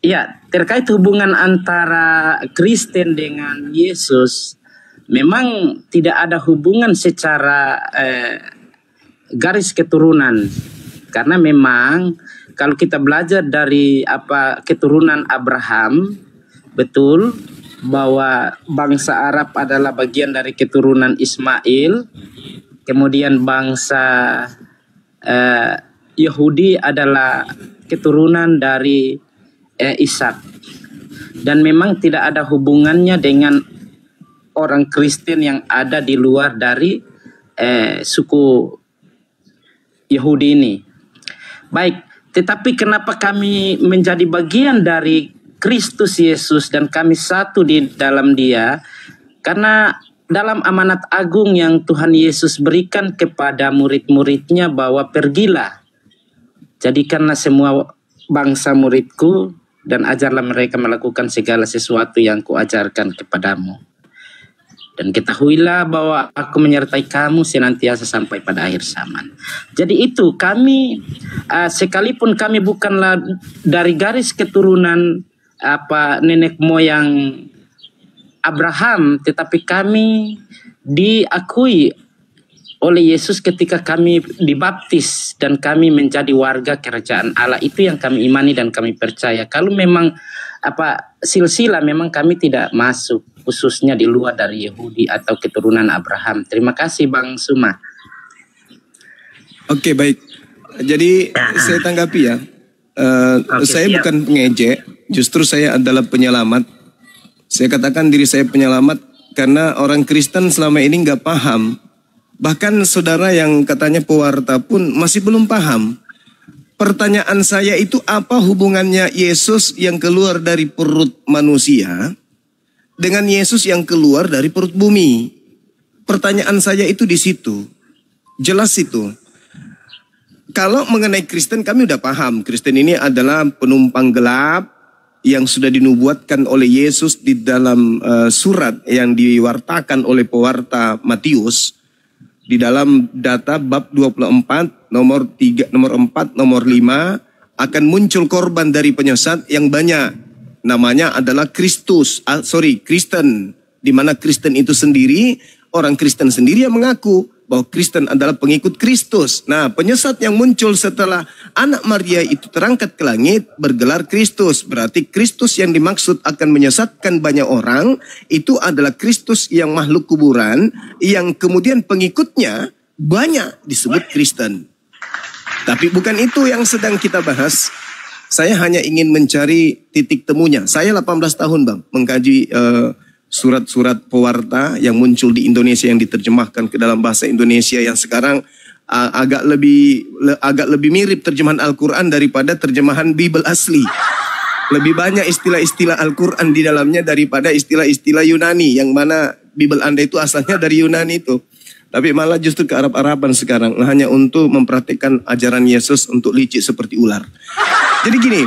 Iya, terkait hubungan antara Kristen dengan Yesus, memang tidak ada hubungan secara garis keturunan. Karena memang kalau kita belajar dari keturunan Abraham, betul bahwa bangsa Arab adalah bagian dari keturunan Ismail, kemudian bangsa Yahudi adalah keturunan dari Ishak, dan memang tidak ada hubungannya dengan orang Kristen yang ada di luar dari suku Yahudi ini. Baik, tetapi kenapa kami menjadi bagian dari Kristus Yesus dan kami satu di dalam Dia? Karena dalam amanat agung yang Tuhan Yesus berikan kepada murid-muridnya bahwa pergilah, jadikanlah semua bangsa muridku dan ajarlah mereka melakukan segala sesuatu yang kuajarkan kepadamu. Dan ketahuilah bahwa aku menyertai kamu senantiasa sampai pada akhir zaman. Jadi itu kami, sekalipun kami bukanlah dari garis keturunan nenek moyang Abraham, tetapi kami diakui oleh Yesus ketika kami dibaptis dan kami menjadi warga kerajaan Allah. Itu yang kami imani dan kami percaya. Kalau memang silsilah memang kami tidak masuk, khususnya di luar dari Yahudi atau keturunan Abraham. Terima kasih Bang Suma. Oke, baik. Jadi saya tanggapi ya. Saya siap. bukan pengejek, justru saya adalah penyelamat. Saya katakan diri saya penyelamat karena orang Kristen selama ini nggak paham. Bahkan saudara yang katanya pewarta pun masih belum paham. Pertanyaan saya itu apa hubungannya Yesus yang keluar dari perut manusia dengan Yesus yang keluar dari perut bumi? Pertanyaan saya itu di situ. Jelas itu. Kalau mengenai Kristen kami udah paham. Kristen ini adalah penumpang gelap yang sudah dinubuatkan oleh Yesus di dalam surat yang diwartakan oleh pewarta Matius. Di dalam data bab 24 nomor 3, nomor 4, nomor 5 akan muncul korban dari penyesat yang banyak. Namanya adalah Kristen. Di mana Kristen itu sendiri, orang Kristen sendiri yang mengaku bahwa Kristen adalah pengikut Kristus. Nah, penyesat yang muncul setelah anak Maria itu terangkat ke langit bergelar Kristus. Berarti Kristus yang dimaksud akan menyesatkan banyak orang itu adalah Kristus yang makhluk kuburan yang kemudian pengikutnya banyak disebut Kristen. Tapi bukan itu yang sedang kita bahas. Saya hanya ingin mencari titik temunya. Saya 18 tahun Bang mengkaji surat-surat pewarta yang muncul di Indonesia yang diterjemahkan ke dalam bahasa Indonesia yang sekarang agak lebih mirip terjemahan Al-Quran daripada terjemahan Bible asli. Lebih banyak istilah-istilah Al-Quran di dalamnya daripada istilah-istilah Yunani, yang mana Bible Anda itu asalnya dari Yunani itu. Tapi malah justru ke Arab-Araban sekarang, hanya untuk mempraktikkan ajaran Yesus untuk licik seperti ular. Jadi gini,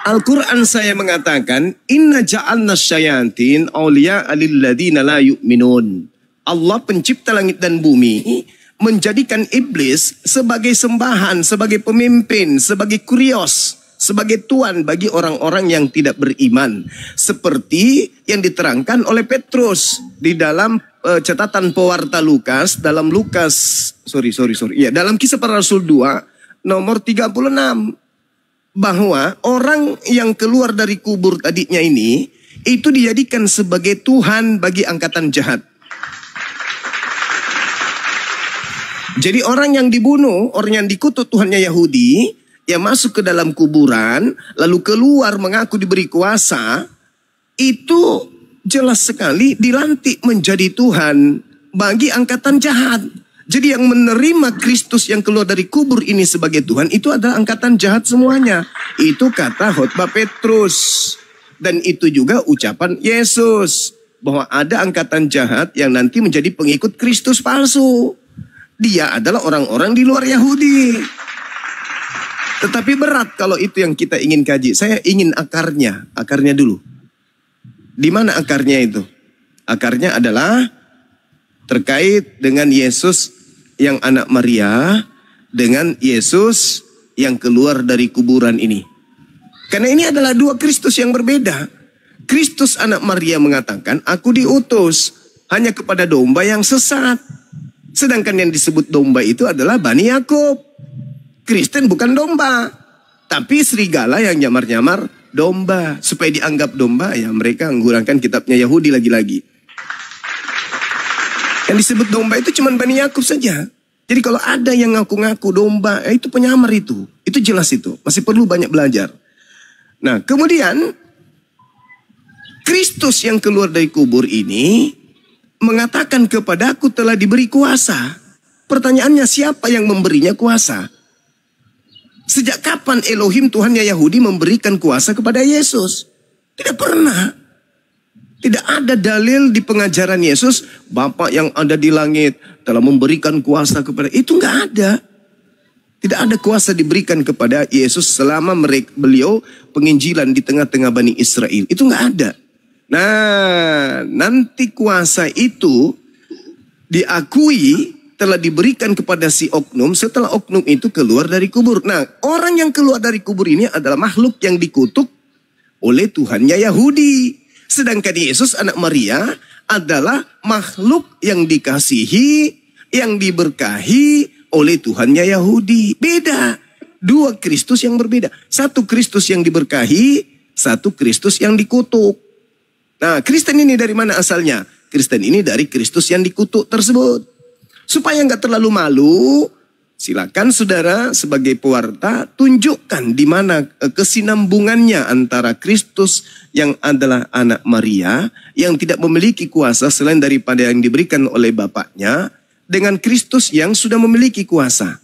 Al-Quran saya mengatakan, Inna ja'alna syayatin awliya alilladina la yu'minun. Allah pencipta langit dan bumi menjadikan iblis sebagai sembahan, sebagai pemimpin, sebagai kurios, sebagai tuan bagi orang-orang yang tidak beriman. Seperti yang diterangkan oleh Petrus di dalam catatan pewarta Lukas, dalam dalam Kisah Para Rasul 2 nomor 36. Bahwa orang yang keluar dari kubur tadinya ini, itu dijadikan sebagai Tuhan bagi angkatan jahat. Jadi orang yang dibunuh, orang yang dikutuk Tuhannya Yahudi, yang masuk ke dalam kuburan, lalu keluar mengaku diberi kuasa, itu jelas sekali dilantik menjadi Tuhan bagi angkatan jahat. Jadi yang menerima Kristus yang keluar dari kubur ini sebagai Tuhan itu adalah angkatan jahat semuanya. Itu kata khotbah Petrus. Dan itu juga ucapan Yesus. Bahwa ada angkatan jahat yang nanti menjadi pengikut Kristus palsu. Dia adalah orang-orang di luar Yahudi. Tetapi berat kalau itu yang kita ingin kaji. Saya ingin akarnya dulu. Di mana akarnya itu? Akarnya adalah terkait dengan Yesus yang anak Maria dengan Yesus yang keluar dari kuburan ini. Karena ini adalah dua Kristus yang berbeda. Kristus anak Maria mengatakan, aku diutus hanya kepada domba yang sesat. Sedangkan yang disebut domba itu adalah Bani Yakub. Kristen bukan domba, tapi serigala yang nyamar-nyamar domba. Supaya dianggap domba, ya mereka menggunakan kitabnya Yahudi lagi-lagi. Yang disebut domba itu cuma Bani Yakub saja. Jadi kalau ada yang ngaku-ngaku domba, itu penyamar itu. Itu jelas itu. Masih perlu banyak belajar. Nah, kemudian Kristus yang keluar dari kubur ini mengatakan kepadaku telah diberi kuasa. Pertanyaannya, siapa yang memberinya kuasa? Sejak kapan Elohim Tuhannya Yahudi memberikan kuasa kepada Yesus? Tidak pernah. Tidak ada dalil di pengajaran Yesus, Bapa yang ada di langit telah memberikan kuasa kepada. Itu nggak ada. Tidak ada kuasa diberikan kepada Yesus selama beliau penginjilan di tengah-tengah Bani Israel. Itu nggak ada. Nah, nanti kuasa itu diakui telah diberikan kepada si oknum setelah oknum itu keluar dari kubur. Nah, orang yang keluar dari kubur ini adalah makhluk yang dikutuk oleh Tuhannya Yahudi. Sedangkan Yesus anak Maria adalah makhluk yang dikasihi, yang diberkahi oleh Tuhannya Yahudi. Beda. Dua Kristus yang berbeda. Satu Kristus yang diberkahi, satu Kristus yang dikutuk. Nah, Kristen ini dari mana asalnya? Kristen ini dari Kristus yang dikutuk tersebut. Supaya nggak terlalu malu, silakan saudara sebagai pewarta tunjukkan di mana kesinambungannya antara Kristus yang adalah anak Maria yang tidak memiliki kuasa selain daripada yang diberikan oleh Bapaknya dengan Kristus yang sudah memiliki kuasa.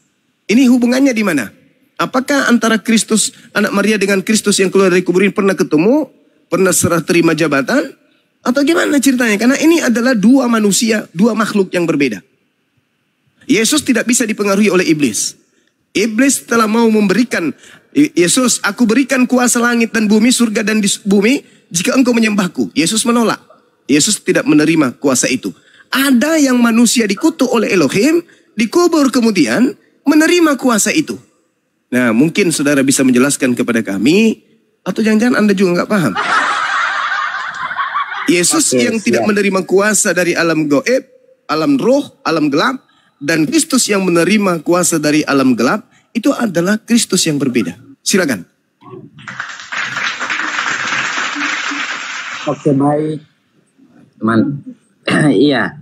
Ini hubungannya di mana? Apakah antara Kristus anak Maria dengan Kristus yang keluar dari kubur ini pernah ketemu? Pernah serah terima jabatan? Atau gimana ceritanya? Karena ini adalah dua manusia, dua makhluk yang berbeda. Yesus tidak bisa dipengaruhi oleh iblis. Iblis telah mau memberikan, Yesus, aku berikan kuasa langit dan bumi, surga dan di bumi, jika engkau menyembahku. Yesus menolak. Yesus tidak menerima kuasa itu. Ada yang manusia dikutuk oleh Elohim, dikubur kemudian menerima kuasa itu. Nah, mungkin saudara bisa menjelaskan kepada kami, atau jangan-jangan Anda juga nggak paham. Yesus yang tidak menerima kuasa dari alam goib, alam roh, alam gelap, dan Kristus yang menerima kuasa dari alam gelap, itu adalah Kristus yang berbeda. Silakan. Oke, baik. Teman. Iya.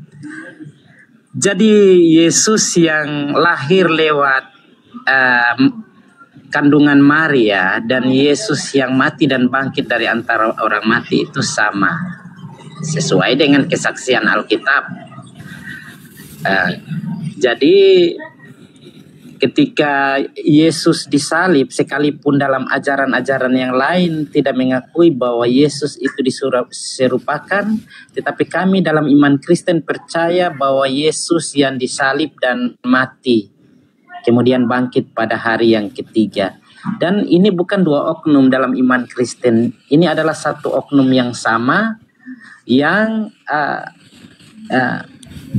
Jadi Yesus yang lahir lewat kandungan Maria dan Yesus yang mati dan bangkit dari antara orang mati itu sama. Sesuai dengan kesaksian Alkitab. Jadi ketika Yesus disalib, sekalipun dalam ajaran-ajaran yang lain tidak mengakui bahwa Yesus itu diserupakan, tetapi kami dalam iman Kristen percaya bahwa Yesus yang disalib dan mati, kemudian bangkit pada hari yang ketiga. Dan ini bukan dua oknum dalam iman Kristen, ini adalah satu oknum yang sama, yang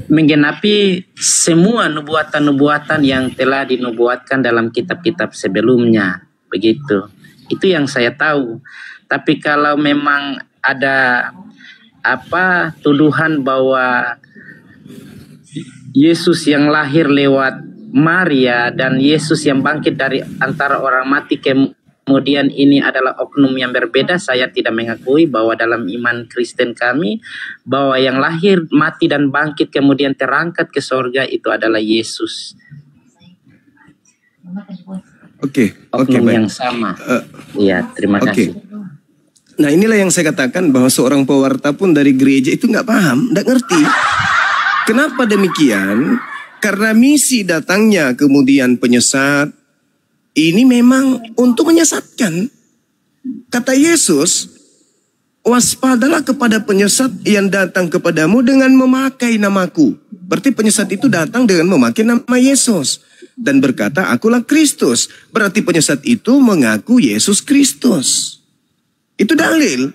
menggenapi semua nubuatan-nubuatan yang telah dinubuatkan dalam kitab-kitab sebelumnya. Begitu. Itu yang saya tahu. Tapi kalau memang ada tuduhan bahwa Yesus yang lahir lewat Maria dan Yesus yang bangkit dari antara orang mati kemudian ini adalah oknum yang berbeda, saya tidak mengakui bahwa dalam iman Kristen kami bahwa yang lahir, mati dan bangkit kemudian terangkat ke sorga itu adalah Yesus. Oke, oknum baik. Yang sama. Iya, terima kasih. Nah, inilah yang saya katakan bahwa seorang pewarta pun dari gereja itu nggak paham, nggak ngerti. Kenapa demikian? Karena misi datangnya kemudian penyesat ini memang untuk menyesatkan. Kata Yesus, waspadalah kepada penyesat yang datang kepadamu dengan memakai namaku. Berarti penyesat itu datang dengan memakai nama Yesus. Dan berkata, akulah Kristus. Berarti penyesat itu mengaku Yesus Kristus. Itu dalil.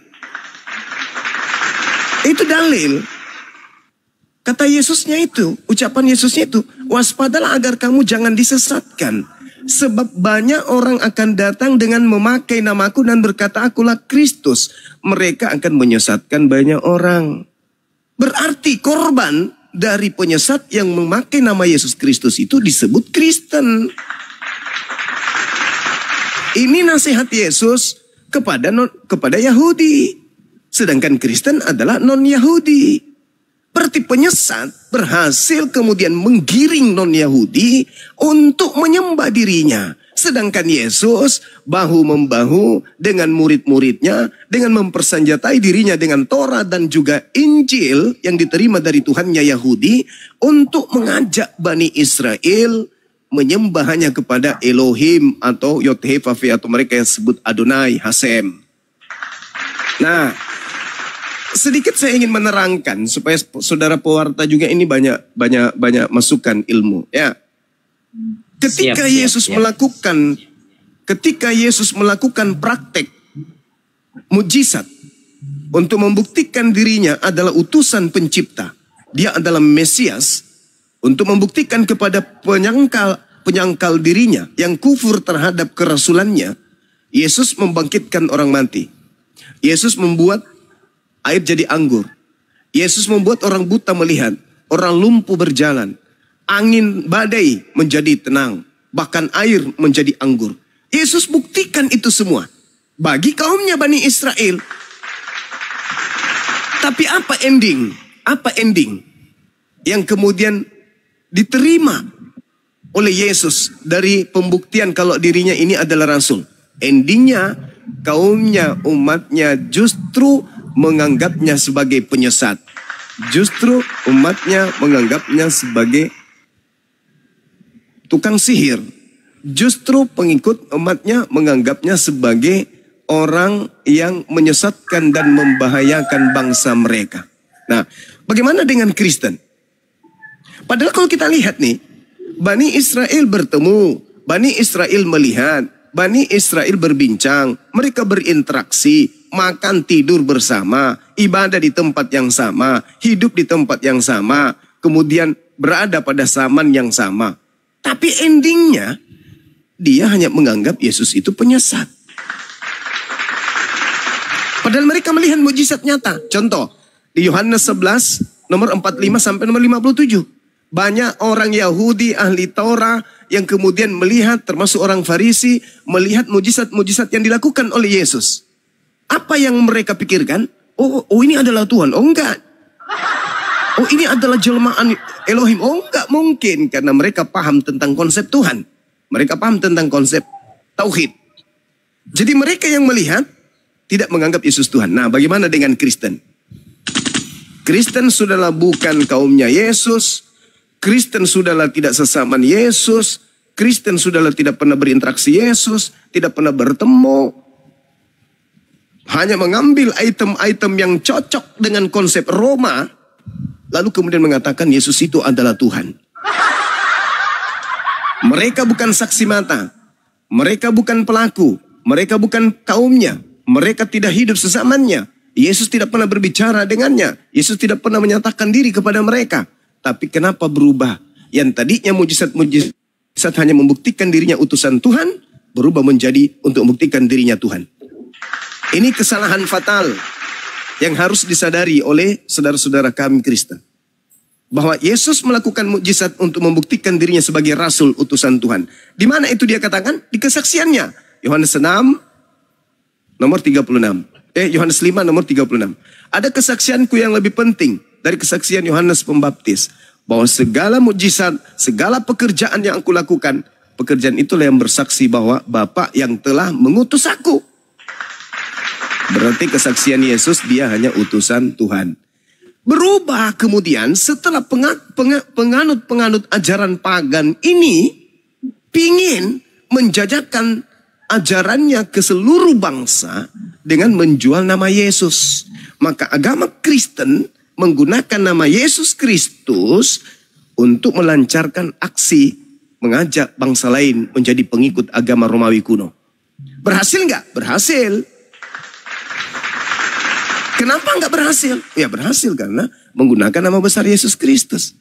Itu dalil. Kata Yesusnya itu, ucapan Yesusnya itu, waspadalah agar kamu jangan disesatkan. Sebab banyak orang akan datang dengan memakai namaku dan berkata akulah Kristus. Mereka akan menyesatkan banyak orang. Berarti korban dari penyesat yang memakai nama Yesus Kristus itu disebut Kristen. Ini nasihat Yesus kepada Yahudi. Sedangkan Kristen adalah non-Yahudi. Berarti penyesat berhasil kemudian menggiring non-Yahudi untuk menyembah dirinya. Sedangkan Yesus bahu-membahu dengan murid-muridnya, dengan mempersenjatai dirinya dengan Taurat dan juga Injil yang diterima dari Tuhannya Yahudi, untuk mengajak Bani Israel menyembah hanya kepada Elohim atau Yod-Heh-Vav-Heh, atau mereka yang sebut Adonai Hasem. Nah, sedikit saya ingin menerangkan supaya saudara pewarta juga ini banyak masukan ilmu, ya. Ketika Yesus melakukan praktek mujizat untuk membuktikan dirinya adalah utusan pencipta, dia adalah Mesias, untuk membuktikan kepada penyangkal dirinya yang kufur terhadap kerasulannya, Yesus membangkitkan orang mati. Yesus membuat air jadi anggur. Yesus membuat orang buta melihat, orang lumpuh berjalan. Angin badai menjadi tenang, bahkan air menjadi anggur. Yesus buktikan itu semua bagi kaumnya Bani Israel. Tapi apa ending? Apa ending yang kemudian diterima oleh Yesus dari pembuktian kalau dirinya ini adalah rasul? Endingnya kaumnya, umatnya justru menganggapnya sebagai penyesat. Justru umatnya menganggapnya sebagai tukang sihir. Justru pengikut umatnya menganggapnya sebagai orang yang menyesatkan dan membahayakan bangsa mereka. Nah, bagaimana dengan Kristen? Padahal kalau kita lihat nih, Bani Israel bertemu, Bani Israel melihat, Bani Israel berbincang, mereka berinteraksi, makan tidur bersama, ibadah di tempat yang sama, hidup di tempat yang sama, kemudian berada pada zaman yang sama. Tapi endingnya, dia hanya menganggap Yesus itu penyesat. Padahal mereka melihat mujizat nyata. Contoh, di Yohanes 11, nomor 45 sampai nomor 57. Banyak orang Yahudi, ahli Taurat, yang kemudian melihat, termasuk orang Farisi, melihat mujizat-mujizat yang dilakukan oleh Yesus. Apa yang mereka pikirkan? Oh ini adalah Tuhan. Oh enggak. Oh ini adalah jelmaan Elohim. Oh enggak mungkin. Karena mereka paham tentang konsep Tuhan. Mereka paham tentang konsep Tauhid. Jadi mereka yang melihat tidak menganggap Yesus Tuhan. Nah, bagaimana dengan Kristen? Kristen sudahlah bukan kaumnya Yesus. Kristen sudahlah tidak sesamaan Yesus. Kristen sudahlah tidak pernah berinteraksi Yesus. Tidak pernah bertemu. Hanya mengambil item-item yang cocok dengan konsep Roma. Lalu kemudian mengatakan Yesus itu adalah Tuhan. Mereka bukan saksi mata. Mereka bukan pelaku. Mereka bukan kaumnya. Mereka tidak hidup sesamanya. Yesus tidak pernah berbicara dengannya. Yesus tidak pernah menyatakan diri kepada mereka. Tapi kenapa berubah? Yang tadinya mujizat hanya membuktikan dirinya utusan Tuhan, berubah menjadi untuk membuktikan dirinya Tuhan. Ini kesalahan fatal yang harus disadari oleh saudara-saudara kami Kristen. Bahwa Yesus melakukan mukjizat untuk membuktikan dirinya sebagai rasul utusan Tuhan. Di mana itu dia katakan? Di kesaksiannya. Yohanes 6 nomor 36. Yohanes 5 nomor 36. Ada kesaksianku yang lebih penting dari kesaksian Yohanes Pembaptis. Bahwa segala mukjizat, segala pekerjaan yang aku lakukan, pekerjaan itulah yang bersaksi bahwa Bapa yang telah mengutus aku. Berarti kesaksian Yesus dia hanya utusan Tuhan. Berubah kemudian setelah penganut-penganut ajaran pagan ini pingin menjajakan ajarannya ke seluruh bangsa dengan menjual nama Yesus. Maka agama Kristen menggunakan nama Yesus Kristus untuk melancarkan aksi mengajak bangsa lain menjadi pengikut agama Romawi kuno. Berhasil nggak? Berhasil. Kenapa nggak berhasil? Ya berhasil karena menggunakan nama besar Yesus Kristus.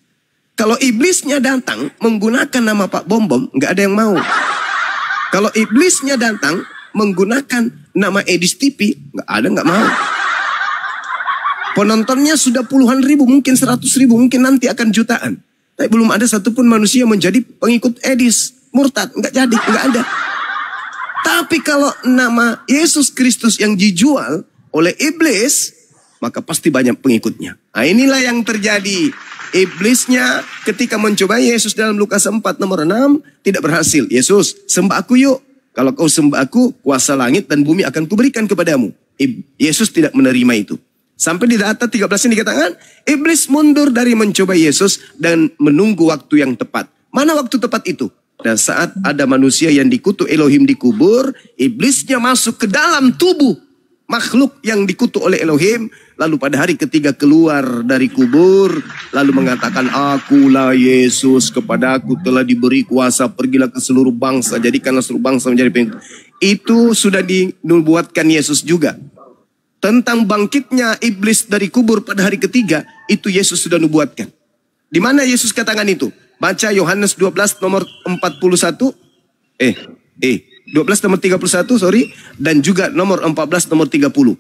Kalau iblisnya datang menggunakan nama Pak Bom Bom, nggak ada yang mau. Kalau iblisnya datang menggunakan nama Edis TV, nggak mau. Penontonnya sudah puluhan ribu, mungkin 100.000, mungkin nanti akan jutaan. Tapi belum ada satupun manusia menjadi pengikut Edis. Murtad, nggak jadi, nggak ada. Tapi kalau nama Yesus Kristus yang dijual oleh iblis, maka pasti banyak pengikutnya. Nah, inilah yang terjadi. Iblisnya ketika mencoba Yesus dalam Lukas 4 nomor 6 tidak berhasil. Yesus, sembah aku yuk. Kalau kau sembah aku, kuasa langit dan bumi akan kuberikan kepadamu. Yesus tidak menerima itu. Sampai di data 13 ini dikatakan, iblis mundur dari mencoba Yesus dan menunggu waktu yang tepat. Mana waktu tepat itu? Dan saat ada manusia yang dikutuk Elohim dikubur, iblisnya masuk ke dalam tubuh makhluk yang dikutuk oleh Elohim. Lalu pada hari ketiga keluar dari kubur, lalu mengatakan, akulah Yesus, kepadaku telah diberi kuasa, pergilah ke seluruh bangsa, jadikanlah seluruh bangsa menjadi pengikut. Itu sudah dinubuatkan Yesus juga. Tentang bangkitnya iblis dari kubur pada hari ketiga, itu Yesus sudah nubuatkan. Di mana Yesus katakan itu? Baca Yohanes 12 nomor 41. 12 nomor 31, sorry. Dan juga nomor 14 nomor 30.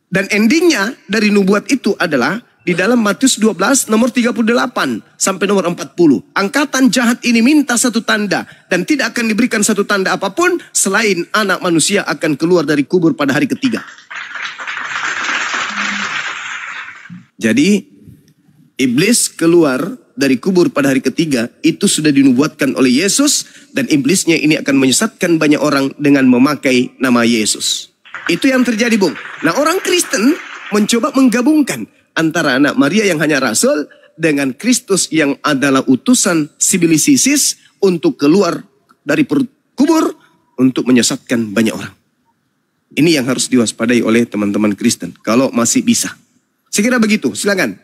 Dan endingnya dari nubuat itu adalah di dalam Matius 12 nomor 38 sampai nomor 40. Angkatan jahat ini minta satu tanda dan tidak akan diberikan satu tanda apapun selain anak manusia akan keluar dari kubur pada hari ketiga. Jadi iblis keluar dari kubur pada hari ketiga itu sudah dinubuatkan oleh Yesus, dan iblisnya ini akan menyesatkan banyak orang dengan memakai nama Yesus. Itu yang terjadi, Bung. Nah, orang Kristen mencoba menggabungkan antara anak Maria yang hanya rasul dengan Kristus yang adalah utusan sibilisisis untuk keluar dari kubur untuk menyesatkan banyak orang. Ini yang harus diwaspadai oleh teman-teman Kristen kalau masih bisa. Saya kira begitu, silakan.